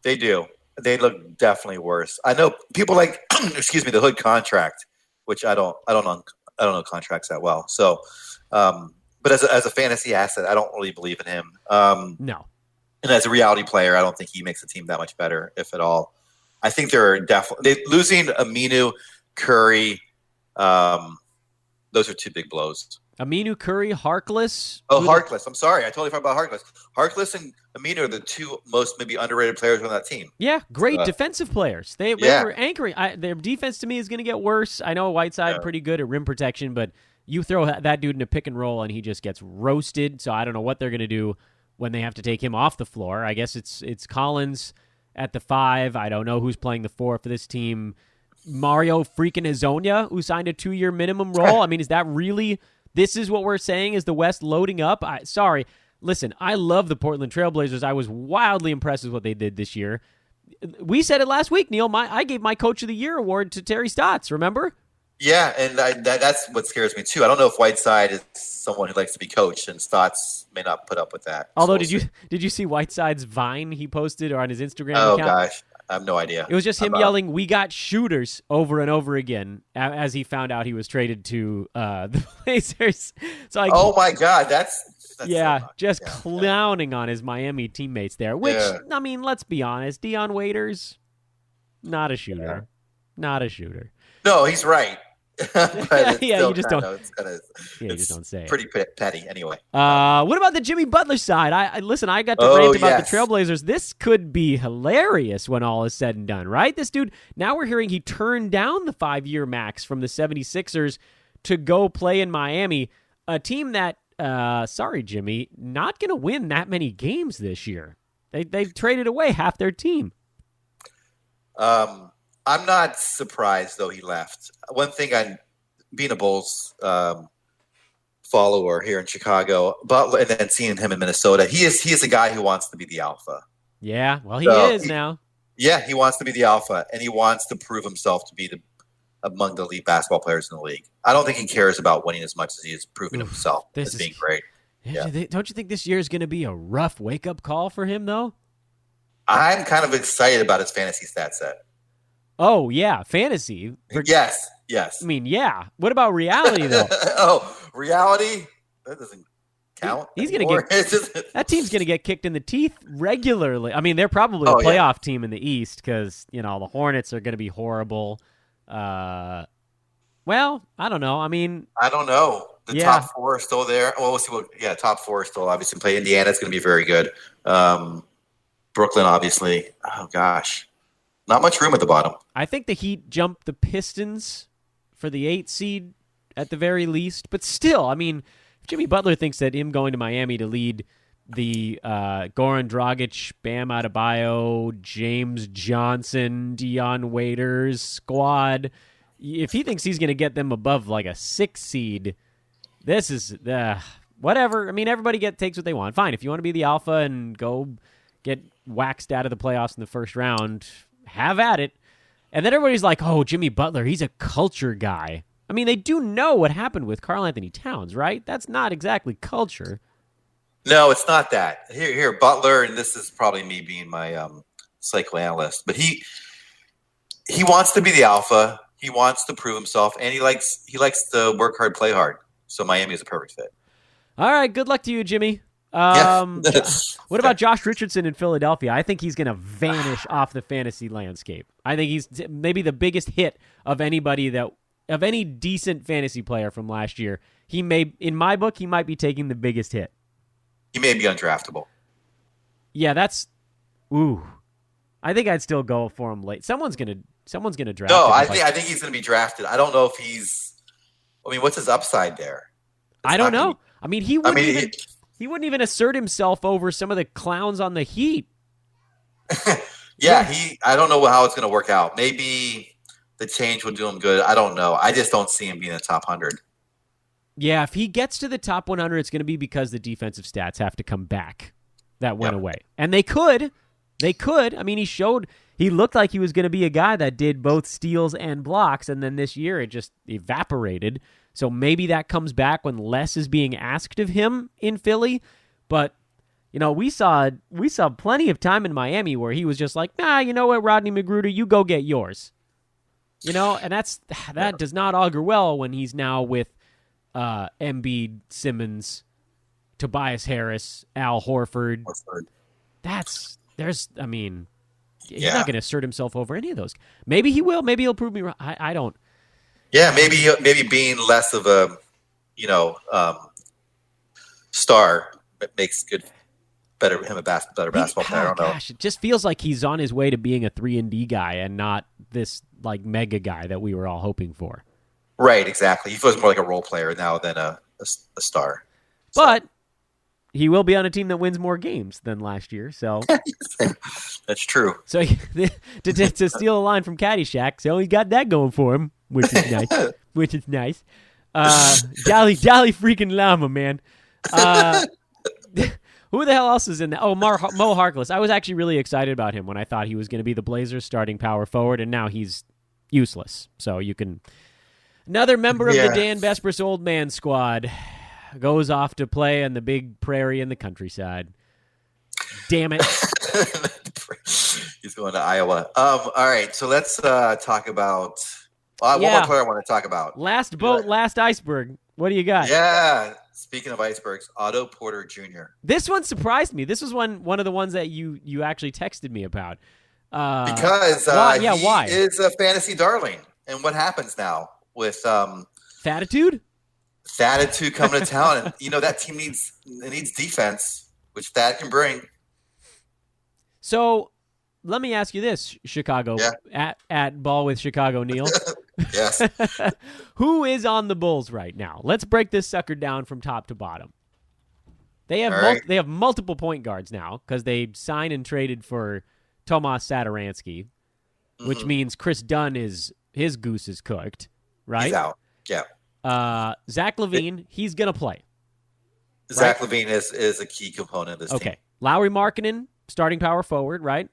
They do. They look definitely worse. I know people like, the Hood contract, which I don't know contracts that well. So, but as a fantasy asset, I don't really believe in him. No. And as a reality player, I don't think he makes the team that much better, if at all. I think they're losing Aminu, Curry. Those are two big blows. Aminu, Curry, Harkless. Harkless. I'm sorry. I totally forgot about Harkless. Harkless and Aminu are the two most maybe underrated players on that team. Yeah, great defensive players. They were anchoring. Their defense to me is going to get worse. I know Whiteside pretty good at rim protection, but you throw that dude in a pick and roll and he just gets roasted. So I don't know what they're going to do when they have to take him off the floor. I guess it's Collins at the 5. I don't know who's playing the 4 for this team. Mario freaking Hezonja, who signed a 2-year minimum role. I mean, is that really... This is what we're saying is the West loading up? Sorry. Listen, I love the Portland Trailblazers. I was wildly impressed with what they did this year. We said it last week, Neil. I gave my Coach of the Year award to Terry Stotts, remember? Yeah, and that's what scares me, too. I don't know if Whiteside is someone who likes to be coached, and Stotts may not put up with that. Although, did you see Whiteside's Vine he posted or on his Instagram account? Oh, gosh. I have no idea. It was just him yelling, "We got shooters," over and over again as he found out he was traded to the Blazers. So oh my God, that's yeah, so just clowning on his Miami teammates there. Which I mean, let's be honest, Dion Waiters, not a shooter, not a shooter. No, he's right. But you just don't. You just don't say pretty petty anyway. What about the Jimmy Butler side? I got to rant about the Trailblazers. This could be hilarious when all is said and done, right? This dude, now we're hearing he turned down the 5-year max from the 76ers to go play in Miami, a team that, sorry, Jimmy, not going to win that many games this year. They've traded away half their team. I'm not surprised, though, he left. One thing, being a Bulls follower here in Chicago, Butler, and then seeing him in Minnesota, he is a guy who wants to be the alpha. Yeah, well, he is now. Yeah, he wants to be the alpha, and he wants to prove himself to be among the elite basketball players in the league. I don't think he cares about winning as much as he is proving himself as being great. Yeah. Don't you think this year is going to be a rough wake-up call for him, though? I'm kind of excited about his fantasy stat set. Oh, yeah, fantasy. Yes. I mean, yeah. What about reality, though? Reality? That doesn't count. He's going to get that team's going to get kicked in the teeth regularly. I mean, they're probably a playoff team in the East because, the Hornets are going to be horrible. Well, I don't know. I mean, I don't know. The top 4 are still there. Well, we'll see. Top 4 are still obviously play. Indiana's going to be very good. Brooklyn, obviously. Oh, gosh. Not much room at the bottom. I think the Heat jumped the Pistons for the 8 seed at the very least. But still, I mean, if Jimmy Butler thinks that him going to Miami to lead the Goran Dragic, Bam Adebayo, James Johnson, Dion Waiters squad, if he thinks he's going to get them above like a 6 seed, this is whatever. I mean, everybody takes what they want. Fine, if you want to be the alpha and go get waxed out of the playoffs in the first round, have at it. And then everybody's like, oh, Jimmy Butler, he's a culture guy. I mean, they do know what happened with Karl Anthony Towns, right? That's not exactly culture. No, it's not that. Here, Butler, and this is probably me being my psychoanalyst, but he wants to be the alpha. He wants to prove himself, and he likes to work hard, play hard. So Miami is a perfect fit. All right, good luck to you, Jimmy. What about Josh Richardson in Philadelphia? I think he's going to vanish off the fantasy landscape. I think he's maybe the biggest hit of any decent fantasy player from last year. He may, in my book, he might be taking the biggest hit. He may be undraftable. Yeah, I think I'd still go for him late. Someone's gonna draft No, him. I think he's gonna be drafted. I don't know if what's his upside there? I don't know. He wouldn't even assert himself over some of the clowns on the Heat. Yeah, I don't know how it's going to work out. Maybe the change will do him good. I don't know. I just don't see him being in the top 100. Yeah, if he gets to the top 100, it's going to be because the defensive stats have to come back. That went away. And they could. He looked like he was going to be a guy that did both steals and blocks, and then this year it just evaporated. So maybe that comes back when less is being asked of him in Philly. But, we saw plenty of time in Miami where he was just like, you know what, Rodney McGruder, you go get yours. And that does not augur well when he's now with Embiid, Simmons, Tobias Harris, Al Horford. He's not going to assert himself over any of those. Maybe he will. Maybe he'll prove me wrong. I don't. Yeah, maybe being less of a, star makes him a better basketball player. I don't know. Gosh, it just feels like he's on his way to being a 3-and-D guy and not this like mega guy that we were all hoping for. Right, exactly. He feels more like a role player now than a star. But he will be on a team that wins more games than last year. So that's true. So to steal a line from Caddyshack, so he got that going for him, which is nice. Jolly freaking llama, man. Who the hell else is in there? Oh, Mo Harkless. I was actually really excited about him when I thought he was going to be the Blazers' starting power forward, and now he's useless. So you can... Another member of the Dan Besbris Old Man Squad goes off to play on the big prairie in the countryside. Damn it. He's going to Iowa. All right, so let's talk about... one more player I want to talk about. Last boat, last iceberg. What do you got? Yeah. Speaking of icebergs, Otto Porter Jr. This one surprised me. This was one of the ones that you actually texted me about. Because why? He is a fantasy darling. And what happens now with Fatitude? Fatitude coming to town. And, that team needs defense, which Thad can bring. So let me ask you this, Chicago, at Ball with Chicago Neil. Yes. Who is on the Bulls right now? Let's break this sucker down from top to bottom. They have they have multiple point guards now because they signed and traded for Tomas Satoransky, which means Chris Dunn his goose is cooked, right? He's out. Yeah. Zach LaVine, he's gonna play. Zach LaVine is a key component of this team. Okay. Lauri Markkanen, starting power forward, right?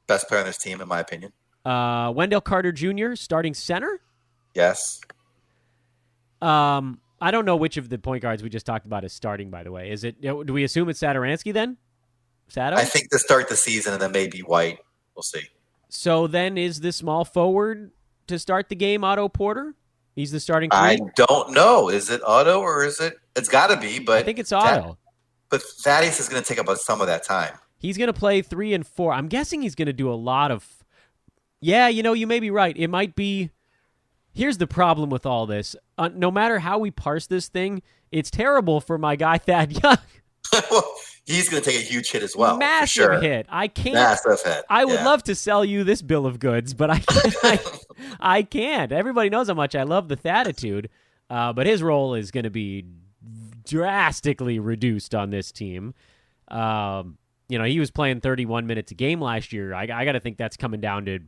Best player on this team, in my opinion. Wendell Carter Jr., starting center? Yes. I don't know which of the point guards we just talked about is starting, by the way. Is it? Do we assume it's Satoransky then? Sato? I think to start the season and then maybe White. We'll see. So then is the small forward to start the game Otto Porter? He's the starting three? I don't know. Is it Otto or is it? It's got to be, but... I think it's Otto. But Thaddeus is going to take up some of that time. He's going to play 3 and 4. I'm guessing he's going to do a lot of... Yeah, you may be right. It might be... Here's the problem with all this. No matter how we parse this thing, it's terrible for my guy Thad Young. Well, he's going to take a huge hit as well. Massive hit. I can't. Massive hit. I would love to sell you this bill of goods, but I can't. I can't. Everybody knows how much I love the Thatitude, but his role is going to be drastically reduced on this team. He was playing 31 minutes a game last year. I got to think that's coming down to,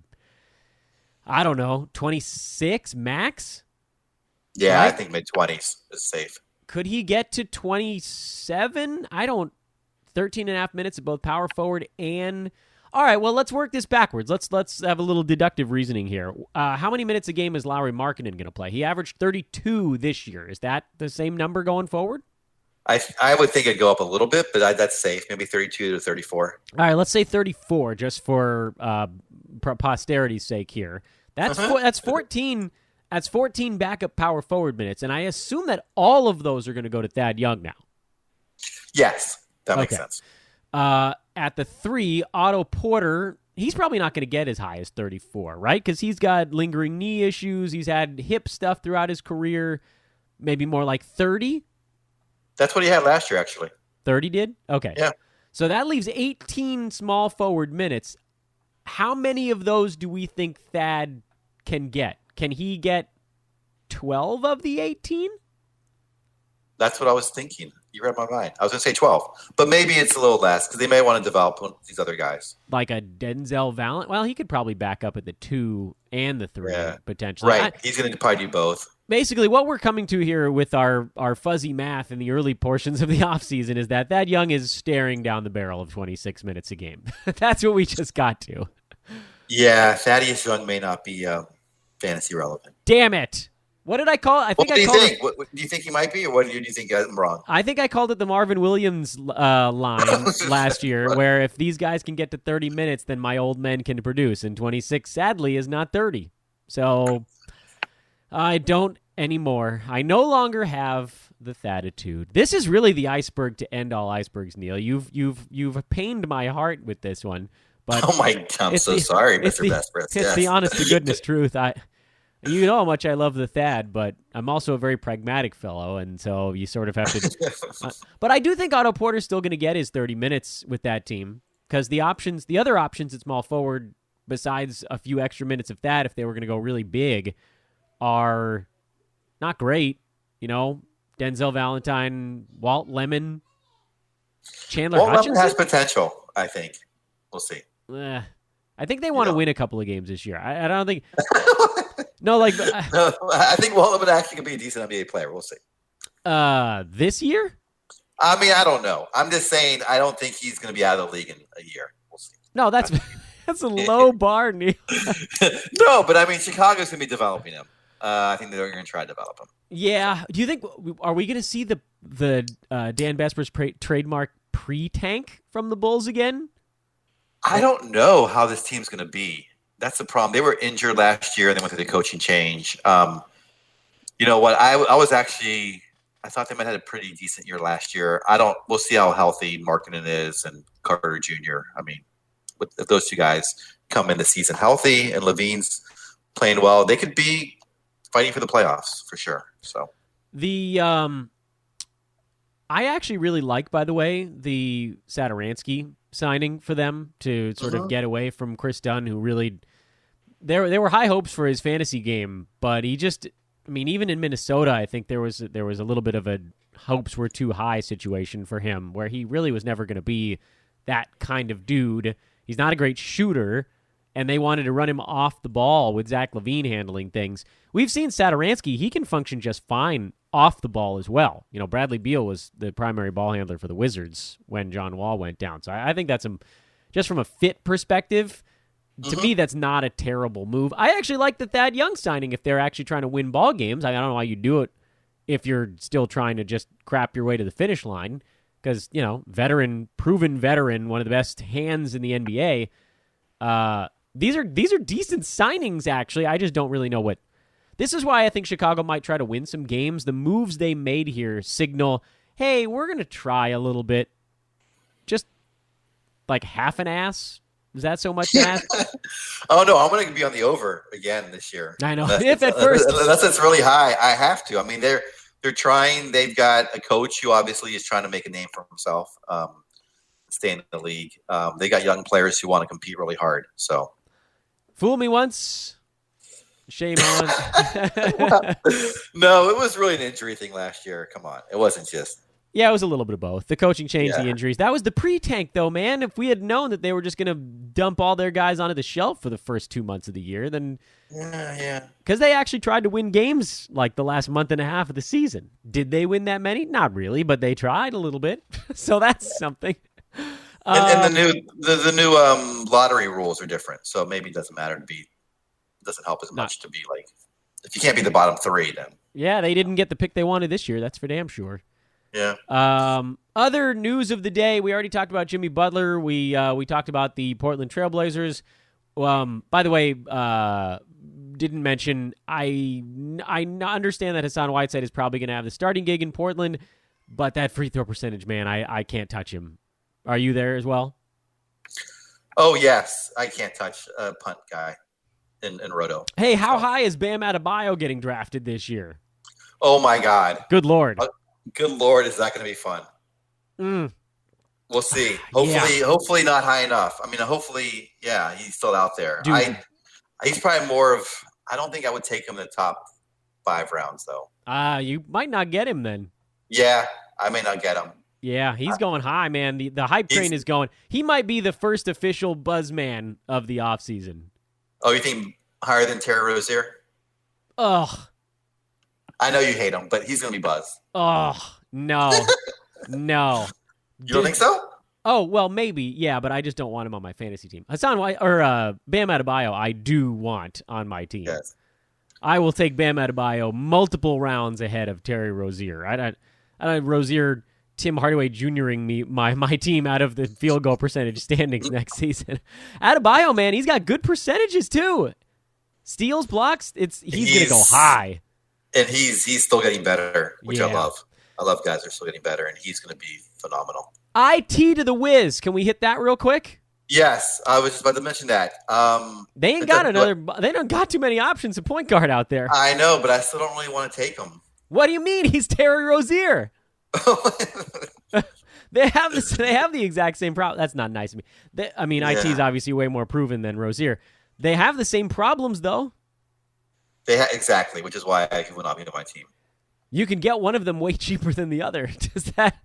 I don't know, 26 max? Yeah, right? I think mid-20s is safe. Could he get to 27? 13 and a half minutes of both power forward and... All right, well, let's work this backwards. Let's have a little deductive reasoning here. How many minutes a game is Lauri Markkanen going to play? He averaged 32 this year. Is that the same number going forward? I would think it'd go up a little bit, but that's safe. Maybe 32 to 34. All right, let's say 34 just for posterity's sake here. That's 14. That's 14 backup power forward minutes, and I assume that all of those are going to go to Thad Young now. Yes, that makes Okay. sense. At the 3, Otto Porter, he's probably not going to get as high as 34, right? Because he's got lingering knee issues. He's had hip stuff throughout his career. Maybe more like 30? That's what he had last year, actually. 30 did? Okay. Yeah. So that leaves 18 small forward minutes. How many of those do we think Thad can get? Can he get 12 of the 18? That's what I was thinking. You read my mind. I was going to say 12, but maybe it's a little less because they may want to develop these other guys. Like a Denzel Valent? Well, he could probably back up at the 2 and the 3, potentially. Right. He's going to probably do both. Basically, what we're coming to here with our fuzzy math in the early portions of the offseason is that Thad Young is staring down the barrel of 26 minutes a game. That's what we just got to. Yeah, Thaddeus Young may not be fantasy relevant. Damn it. What did I call it? What do you think? What do you think he might be, or what do you think I'm wrong? I think I called it the Marvin Williams line last year, where if these guys can get to 30 minutes, then my old men can produce. And 26, sadly, is not 30. So I don't anymore. I no longer have the Thaditude. This is really the iceberg to end all icebergs, Neil. You've pained my heart with this one. But oh my God, I'm so sorry, Mr. Besbris. It's the honest to goodness truth. You know how much I love the Thad, but I'm also a very pragmatic fellow, and so you sort of have to. But I do think Otto Porter's still going to get his 30 minutes with that team because the other options at small forward, besides a few extra minutes of Thad, if they were going to go really big, are not great. You know, Denzel Valentine, Walt Lemon, Chandler Hutchinson. Lemon has potential, I think. We'll see. I think they want to win a couple of games this year. I don't think. No, I think Walt Lemon actually could be a decent NBA player. We'll see. This year? I mean, I don't know. I'm just saying I don't think he's going to be out of the league in a year. We'll see. No, that's a low bar, Neil. No, but I mean, Chicago's going to be developing him. I think they're going to try to develop him. Yeah. Do you think are we going to see the Dan Besbris trademark pre-tank from the Bulls again? I don't know how this team's going to be. That's the problem. They were injured last year, and they went through the coaching change. You know what? I thought they might have had a pretty decent year last year. We'll see how healthy Markkanen is and Carter Jr. I mean, if those two guys come in the season healthy and Levine's playing well, they could be fighting for the playoffs for sure. So I actually really like, by the way, the Satoransky signing for them to sort of get away from Chris Dunn, who really there were high hopes for his fantasy game, but he just, I mean, even in Minnesota, I think there was a little bit of a hopes were too high situation for him, where he really was never going to be that kind of dude. He's not a great shooter, and they wanted to run him off the ball with Zach LaVine handling things. We've seen Satoransky; he can function just fine off the ball as well. You know, Bradley Beal was the primary ball handler for the Wizards when John Wall went down. So I think that's just from a fit perspective, to me, that's not a terrible move. I actually like the Thad Young signing if they're actually trying to win ball games. I don't know why you do it if you're still trying to just crap your way to the finish line because, you know, proven veteran, one of the best hands in the NBA. These are decent signings, actually. I just don't really know what. This is why I think Chicago might try to win some games. The moves they made here signal, hey, we're going to try a little bit. Just like half an ass. Is that so much to ask? Oh, no, I'm going to be on the over again this year. I know. Unless it's really high, I have to. I mean, they're trying. They've got a coach who obviously is trying to make a name for himself, stay in the league. They got young players who want to compete really hard. So, fool me once. Shame on. No, it was really an injury thing last year. Come on. It wasn't just. Yeah, it was a little bit of both. The coaching changed the injuries. That was the pre-tank, though, man. If we had known that they were just going to dump all their guys onto the shelf for the first 2 months of the year, then. Yeah. Because they actually tried to win games like the last month and a half of the season. Did they win that many? Not really, but they tried a little bit. So that's something. And the new lottery rules are different, so maybe it doesn't matter to be. Doesn't help as much to be like if you can't be the bottom three, then they didn't get the pick they wanted this year. That's for damn sure. Yeah. Other news of the day, we already talked about Jimmy Butler. We talked about the Portland Trailblazers. By the way, didn't mention I understand that Hassan Whiteside is probably going to have the starting gig in Portland. But that free throw percentage, man, I can't touch him. Are you there as well? Oh, yes. I can't touch a punt guy in Roto. Hey, how high is Bam Adebayo getting drafted this year? Oh, my God. Good Lord. Good Lord, is that going to be fun? We'll see. Hopefully not high enough. I mean, hopefully, yeah, he's still out there. He's probably more of – I don't think I would take him in the top 5 rounds, though. You might not get him then. Yeah, I may not get him. Yeah, he's going high, man. The hype train is going. He might be the first official buzzman of the offseason. Oh, you think higher than Terry Rozier? Ugh. I know you hate him, but he's going to be buzzed. Oh, no. No. You don't think so? Oh, well, maybe, yeah, but I just don't want him on my fantasy team. Bam Adebayo, I do want on my team. Yes. I will take Bam Adebayo multiple rounds ahead of Terry Rozier. I don't Rozier, Tim Hardaway Jr.ing me my team out of the field goal percentage standings next season. Adebayo, man, he's got good percentages too. Steals, blocks, he's going to go high. And he's still getting better, which I love. I love guys that are still getting better, and he's going to be phenomenal. IT to the whiz. Can we hit that real quick? Yes, I was just about to mention that. They ain't got they don't got too many options at point guard out there. I know, but I still don't really want to take him. What do you mean? He's Terry Rozier. They have the exact same problem. That's not nice of me. IT is obviously way more proven than Rozier. They have the same problems, though. Exactly, which is why he will not be on my team. You can get one of them way cheaper than the other. Does that?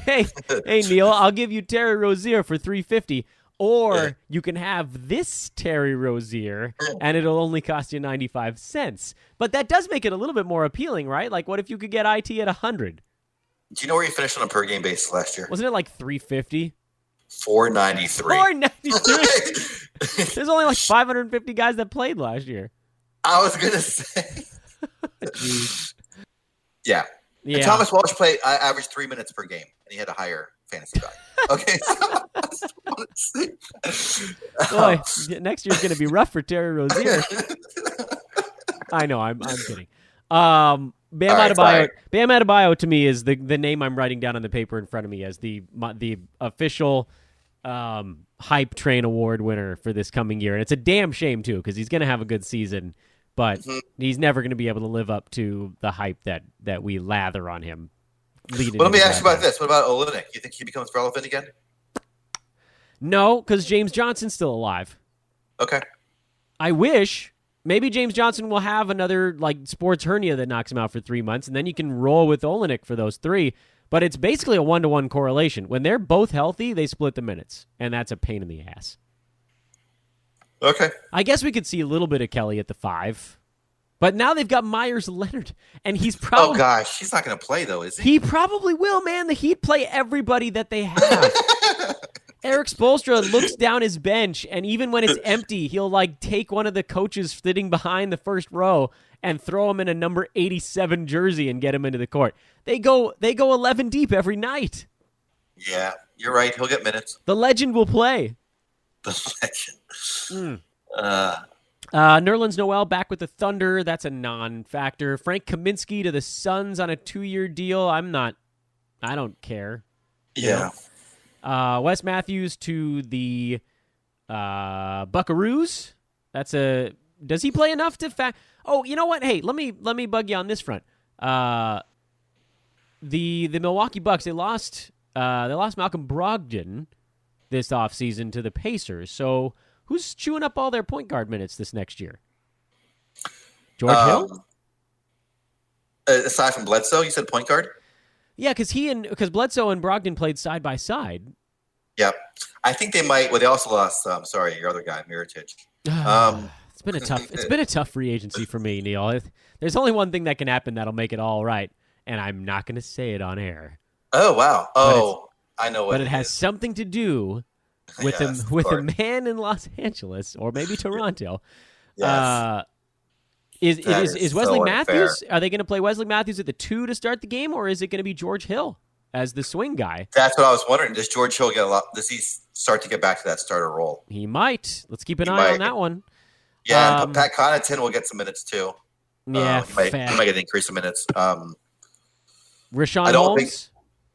Hey, Neil, I'll give you Terry Rozier for $350, or you can have this Terry Rozier, and it'll only cost you 95 cents. But that does make it a little bit more appealing, right? Like, what if you could get IT at 100? Do you know where you finished on a per game basis last year? Wasn't it like 350? 493. 493. There's only like 550 guys that played last year. I was gonna say. Yeah. Yeah. And Thomas Walsh averaged 3 minutes per game, and he had a higher fantasy value. Okay. Boy, next year's gonna be rough for Terry Rozier. I know. I'm kidding. Bam Adebayo to me is the name I'm writing down on the paper in front of me as the official hype train award winner for this coming year. And it's a damn shame too, because he's going to have a good season, but he's never going to be able to live up to the hype that we lather on him. But let me ask you about this. What about Olynyk? You think he becomes relevant again? No, because James Johnson's still alive. Okay. I wish. Maybe James Johnson will have another sports hernia that knocks him out for 3 months, and then you can roll with Olynyk for those 3. But it's basically a 1-to-1 correlation. When they're both healthy, they split the minutes, and that's a pain in the ass. Okay. I guess we could see a little bit of Kelly at the 5. But now they've got Myers Leonard, and he's probably... Oh, gosh. He's not going to play, though, is he? He probably will, man. The Heat play everybody that they have. Eric Spoelstra looks down his bench, and even when it's empty, he'll take one of the coaches sitting behind the first row and throw him in a number 87 jersey and get him into the court. They go 11 deep every night. Yeah, you're right. He'll get minutes. The legend will play. The legend. Nerlens Noel back with the Thunder. That's a non-factor. Frank Kaminsky to the Suns on a 2-year deal. I don't care. Yeah. Wes Matthews to the Buckaroos. Does he play enough to Oh, you know what? Hey, let me bug you on this front. The Milwaukee Bucks, they lost Malcolm Brogdon this offseason to the Pacers. So who's chewing up all their point guard minutes this next year? George Hill? Aside from Bledsoe, you said point guard? Yeah, because Bledsoe and Brogdon played side by side. Yeah, I think they might. Well, they also lost. Your other guy, Mirotic. It's been a tough free agency for me, Neil. There's only one thing that can happen that'll make it all right, and I'm not going to say it on air. Oh wow! Oh, I know what. But it has something to do with a man in Los Angeles or maybe Toronto. Yes. Is Wesley so Matthews? unfair. Are they going to play Wesley Matthews at the 2 to start the game, or is it going to be George Hill as the swing guy? That's what I was wondering. Does George Hill get a lot? Does he start to get back to that starter role? He might. Let's keep an eye on that one. Yeah, and Pat Connaughton will get some minutes too. Yeah, he might get an increase in minutes. Rashawn Holmes,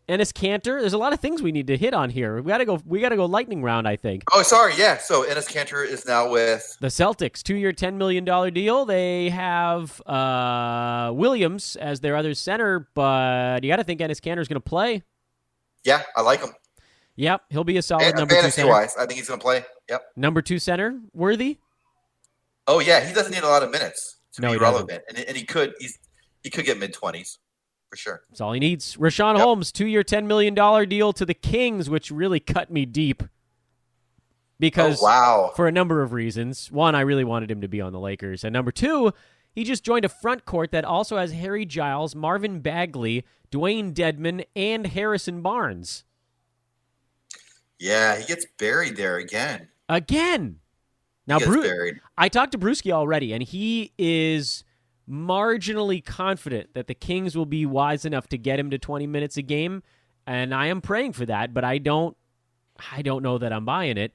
Enes Kanter. There's a lot of things we need to hit on here. We gotta go lightning round, I think. Oh, sorry. Yeah. So Enes Kanter is now with the Celtics. 2-year, $10 million deal. They have Williams as their other center, but you got to think Enes Kanter is going to play. Yeah, I like him. Yep, he'll be a solid number 2 center. Fantasy-wise, I think he's going to play. Yep. Number 2 center, worthy? Oh, yeah. He doesn't need a lot of minutes to be relevant. Doesn't. And he could get mid-20s for sure. That's all he needs. Rashawn Holmes, 2-year, $10 million deal to the Kings, which really cut me deep. Because for a number of reasons. One, I really wanted him to be on the Lakers. And number 2, he just joined a front court that also has Harry Giles, Marvin Bagley, Dwayne Dedmon, and Harrison Barnes. Yeah, he gets buried there again. Now, I talked to Brewski already, and he is marginally confident that the Kings will be wise enough to get him to 20 minutes a game, and I am praying for that, but I don't know that I'm buying it.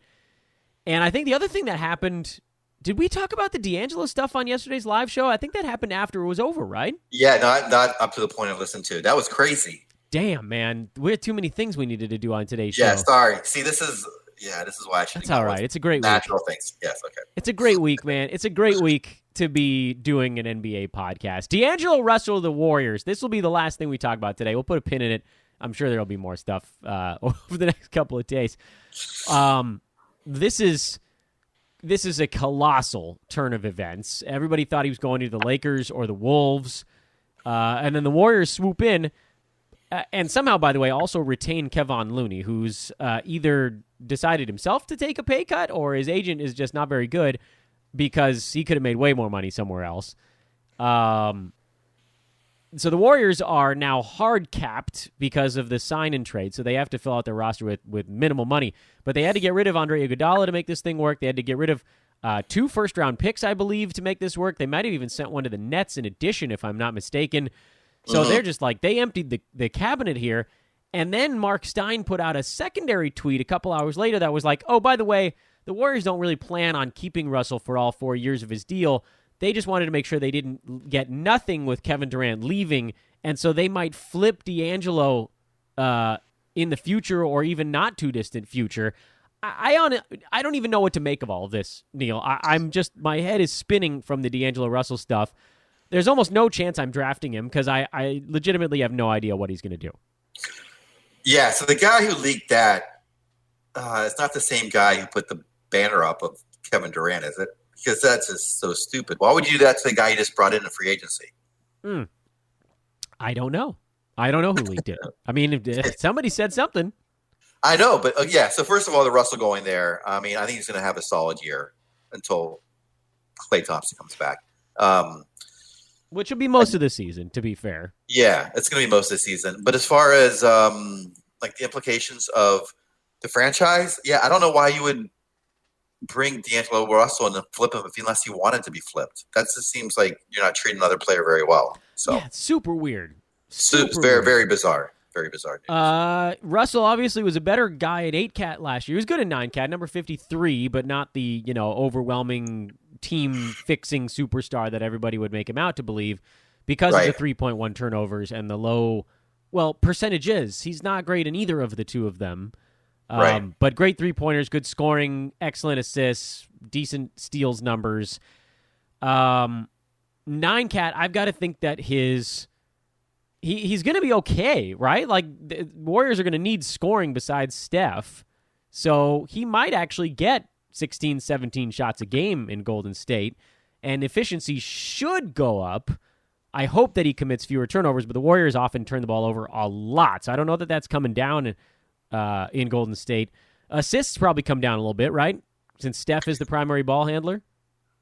And I think the other thing that happened, did we talk about the D'Angelo stuff on yesterday's live show? I think that happened after it was over, right? Yeah, not up to the point I listened to. That was crazy. Damn, man. We had too many things we needed to do on today's show. Yeah, sorry. See, this is why I should. That's all right. It's a great natural week. Things. Yes, okay. It's a great week, man. It's a great week to be doing an NBA podcast. D'Angelo Russell of the Warriors. This will be the last thing we talk about today. We'll put a pin in it. I'm sure there'll be more stuff over the next couple of days. This is a colossal turn of events. Everybody thought he was going to the Lakers or the Wolves, and then the Warriors swoop in. And somehow, by the way, also retain Kevon Looney, who's either decided himself to take a pay cut or his agent is just not very good because he could have made way more money somewhere else. So the Warriors are now hard capped because of the sign and trade, so they have to fill out their roster with minimal money. But they had to get rid of Andre Iguodala to make this thing work. They had to get rid of 2 first-round picks, I believe, to make this work. They might have even sent one to the Nets in addition, if I'm not mistaken. So they're just like, they emptied the cabinet here. And then Mark Stein put out a secondary tweet a couple hours later that was like, oh, by the way, the Warriors don't really plan on keeping Russell for all 4 years of his deal. They just wanted to make sure they didn't get nothing with Kevin Durant leaving. And so they might flip D'Angelo in the future or even not too distant future. I don't even know what to make of all of this, Neil. I'm just, my head is spinning from the D'Angelo Russell stuff. There's almost no chance I'm drafting him because I legitimately have no idea what he's going to do. Yeah, so the guy who leaked that, it's not the same guy who put the banner up of Kevin Durant, is it? Because that's just so stupid. Why would you do that to the guy you just brought in free agency? I don't know. I don't know who leaked it. I mean, if somebody said something. I know, but yeah, so first of all, the Russell going there, I mean, I think he's going to have a solid year until Klay Thompson comes back. Which will be most of the season, to be fair. Yeah, it's going to be most of the season. But as far as like the implications of the franchise, yeah, I don't know why you would bring D'Angelo Russell and then flip him unless you wanted to be flipped. That just seems like you're not treating another player very well. So yeah, it's super weird. Very bizarre. Very bizarre news. Russell obviously was a better guy at 8-cat last year. He was good at 9-cat, number 53, but not the overwhelming team-fixing superstar that everybody would make him out to believe because of the 3.1 turnovers and the low, percentages. He's not great in either of the two of them. But great three-pointers, good scoring, excellent assists, decent steals numbers. 9-cat, I've got to think that he's going to be okay, right? Like, the Warriors are going to need scoring besides Steph. So he might actually get 16, 17 shots a game in Golden State, and efficiency should go up. I hope that he commits fewer turnovers, but the Warriors often turn the ball over a lot, so I don't know that that's coming down in Golden State. Assists probably come down a little bit, right? Since Steph is the primary ball handler?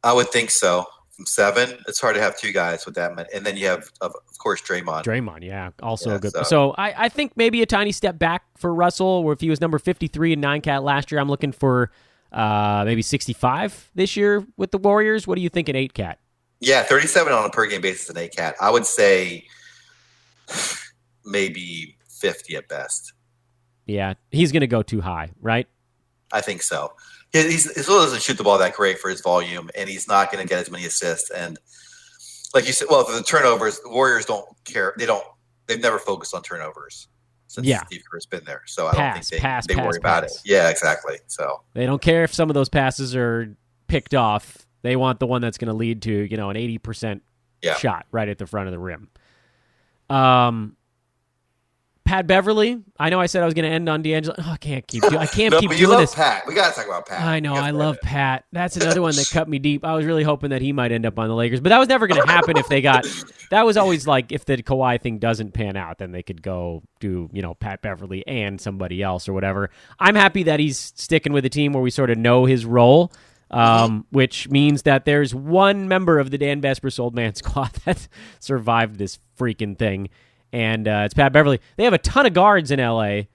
I would think so. From 7, it's hard to have 2 guys with that many. And then you have, of course, Draymond. Yeah, also good. So I think maybe a tiny step back for Russell, or if he was number 53 in 9-cat last year, I'm looking for maybe 65 this year with the Warriors. What do you think at 8-cat? Yeah, 37 on a per-game basis in 8-cat. I would say maybe 50 at best. Yeah, he's going to go too high, right? I think so. He still doesn't shoot the ball that great for his volume, and he's not going to get as many assists. And like you said, for the turnovers, the Warriors don't care. They don't they've never focused on turnovers since Steve Kerr's been there. So I don't think they worry about it. Yeah, exactly. So they don't care if some of those passes are picked off. They want the one that's going to lead to, an 80% shot right at the front of the rim. Pat Beverly. I know I said I was going to end on D'Angelo. Oh, I can't keep doing this. Pat. We got to talk about Pat. I know. I love Pat. That's another one that cut me deep. I was really hoping that he might end up on the Lakers, but that was never going to happen if they got. That was always like if the Kawhi thing doesn't pan out, then they could go do Pat Beverly and somebody else or whatever. I'm happy that he's sticking with a team where we sort of know his role. Which means that there's one member of the Dan Besbris old man squad that survived this freaking thing, and it's Pat Beverly. They have a ton of guards in L.A.,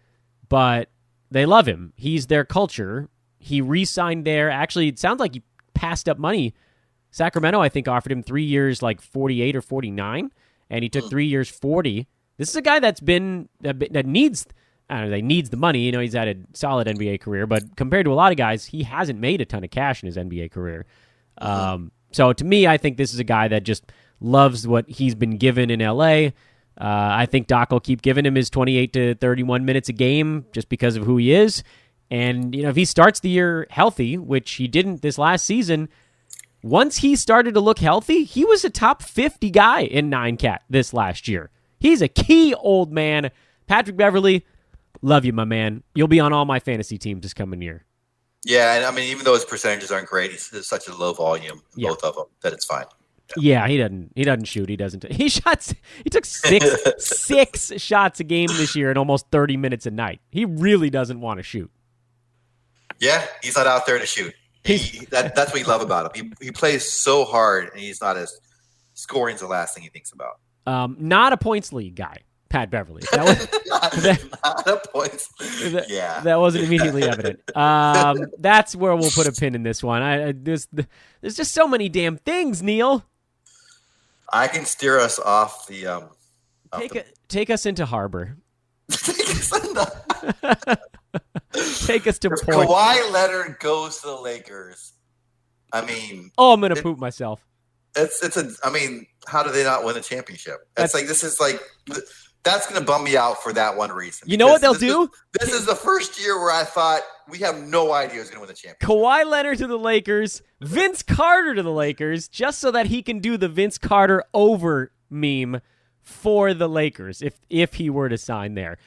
but they love him. He's their culture. He re-signed there. Actually, it sounds like he passed up money. Sacramento, I think, offered him 3 years, like 48 or 49, and he took 3 years, 40. This is a guy that needs... I don't know, he needs the money. He's had a solid NBA career, but compared to a lot of guys, he hasn't made a ton of cash in his NBA career. So to me, I think this is a guy that just loves what he's been given in LA. I think Doc will keep giving him his 28 to 31 minutes a game just because of who he is. And, if he starts the year healthy, which he didn't this last season, once he started to look healthy, he was a top 50 guy in 9-cat this last year. He's a key old man. Patrick Beverly, love you, my man. You'll be on all my fantasy teams this coming year. Yeah, and I mean, even though his percentages aren't great, he's such a low volume, both of them, that it's fine. Yeah, he doesn't shoot. He doesn't. He took six shots a game this year in almost 30 minutes a night. He really doesn't want to shoot. Yeah, he's not out there to shoot. That's what we love about him. He plays so hard, and he's not as scoring's the last thing he thinks about. Not a points league guy. Pat Beverly. That wasn't immediately evident. That's where we'll put a pin in this one. There's just so many damn things, Neil. I can steer us off the. Take us into Harbor. Take us to Point. Kawhi Leonard goes to the Lakers. I mean, I'm gonna poop myself. I mean, how do they not win a championship? That's going to bum me out for that one reason. You know what they'll do? This is the first year where I thought we have no idea who's going to win the championship. Kawhi Leonard to the Lakers, Vince Carter to the Lakers, just so that he can do the Vince Carter over meme for the Lakers if he were to sign there.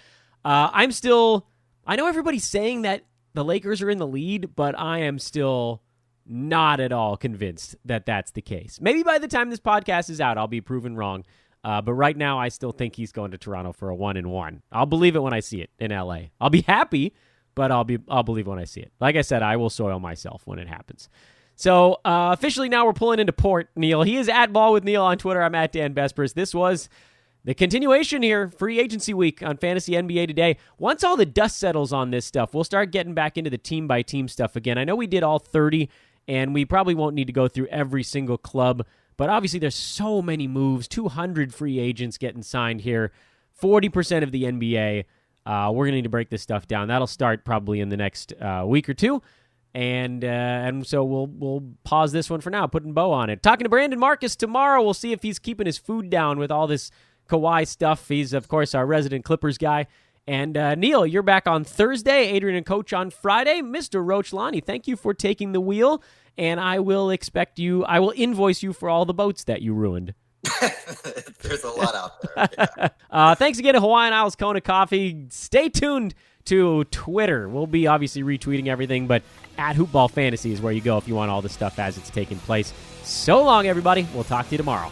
I know everybody's saying that the Lakers are in the lead, but I am still not at all convinced that that's the case. Maybe by the time this podcast is out, I'll be proven wrong. But right now, I still think he's going to Toronto for a 1-1. I'll believe it when I see it in LA. I'll be happy, but I'll believe when I see it. Like I said, I will soil myself when it happens. So officially now we're pulling into port, Neil. He is at Ball with Neil on Twitter. I'm at Dan Besbris. This was the continuation here, free agency week on Fantasy NBA Today. Once all the dust settles on this stuff, we'll start getting back into the team-by-team stuff again. I know we did all 30, and we probably won't need to go through every single club. But obviously there's so many moves, 200 free agents getting signed here, 40% of the NBA. We're going to need to break this stuff down. That'll start probably in the next week or two. And so we'll pause this one for now, putting a bow on it. Talking to Brandon Marcus tomorrow. We'll see if he's keeping his food down with all this Kawhi stuff. He's, of course, our resident Clippers guy. And Neil, you're back on Thursday. Adrian and Coach on Friday. Mr. Rochlani, thank you for taking the wheel. And I will invoice you for all the boats that you ruined. There's a lot out there. Yeah. Thanks again to Hawaiian Isles Kona Coffee. Stay tuned to Twitter. We'll be obviously retweeting everything, but at Hoopball Fantasy is where you go if you want all the stuff as it's taking place. So long, everybody. We'll talk to you tomorrow.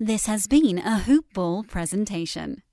This has been a Hoop Ball presentation.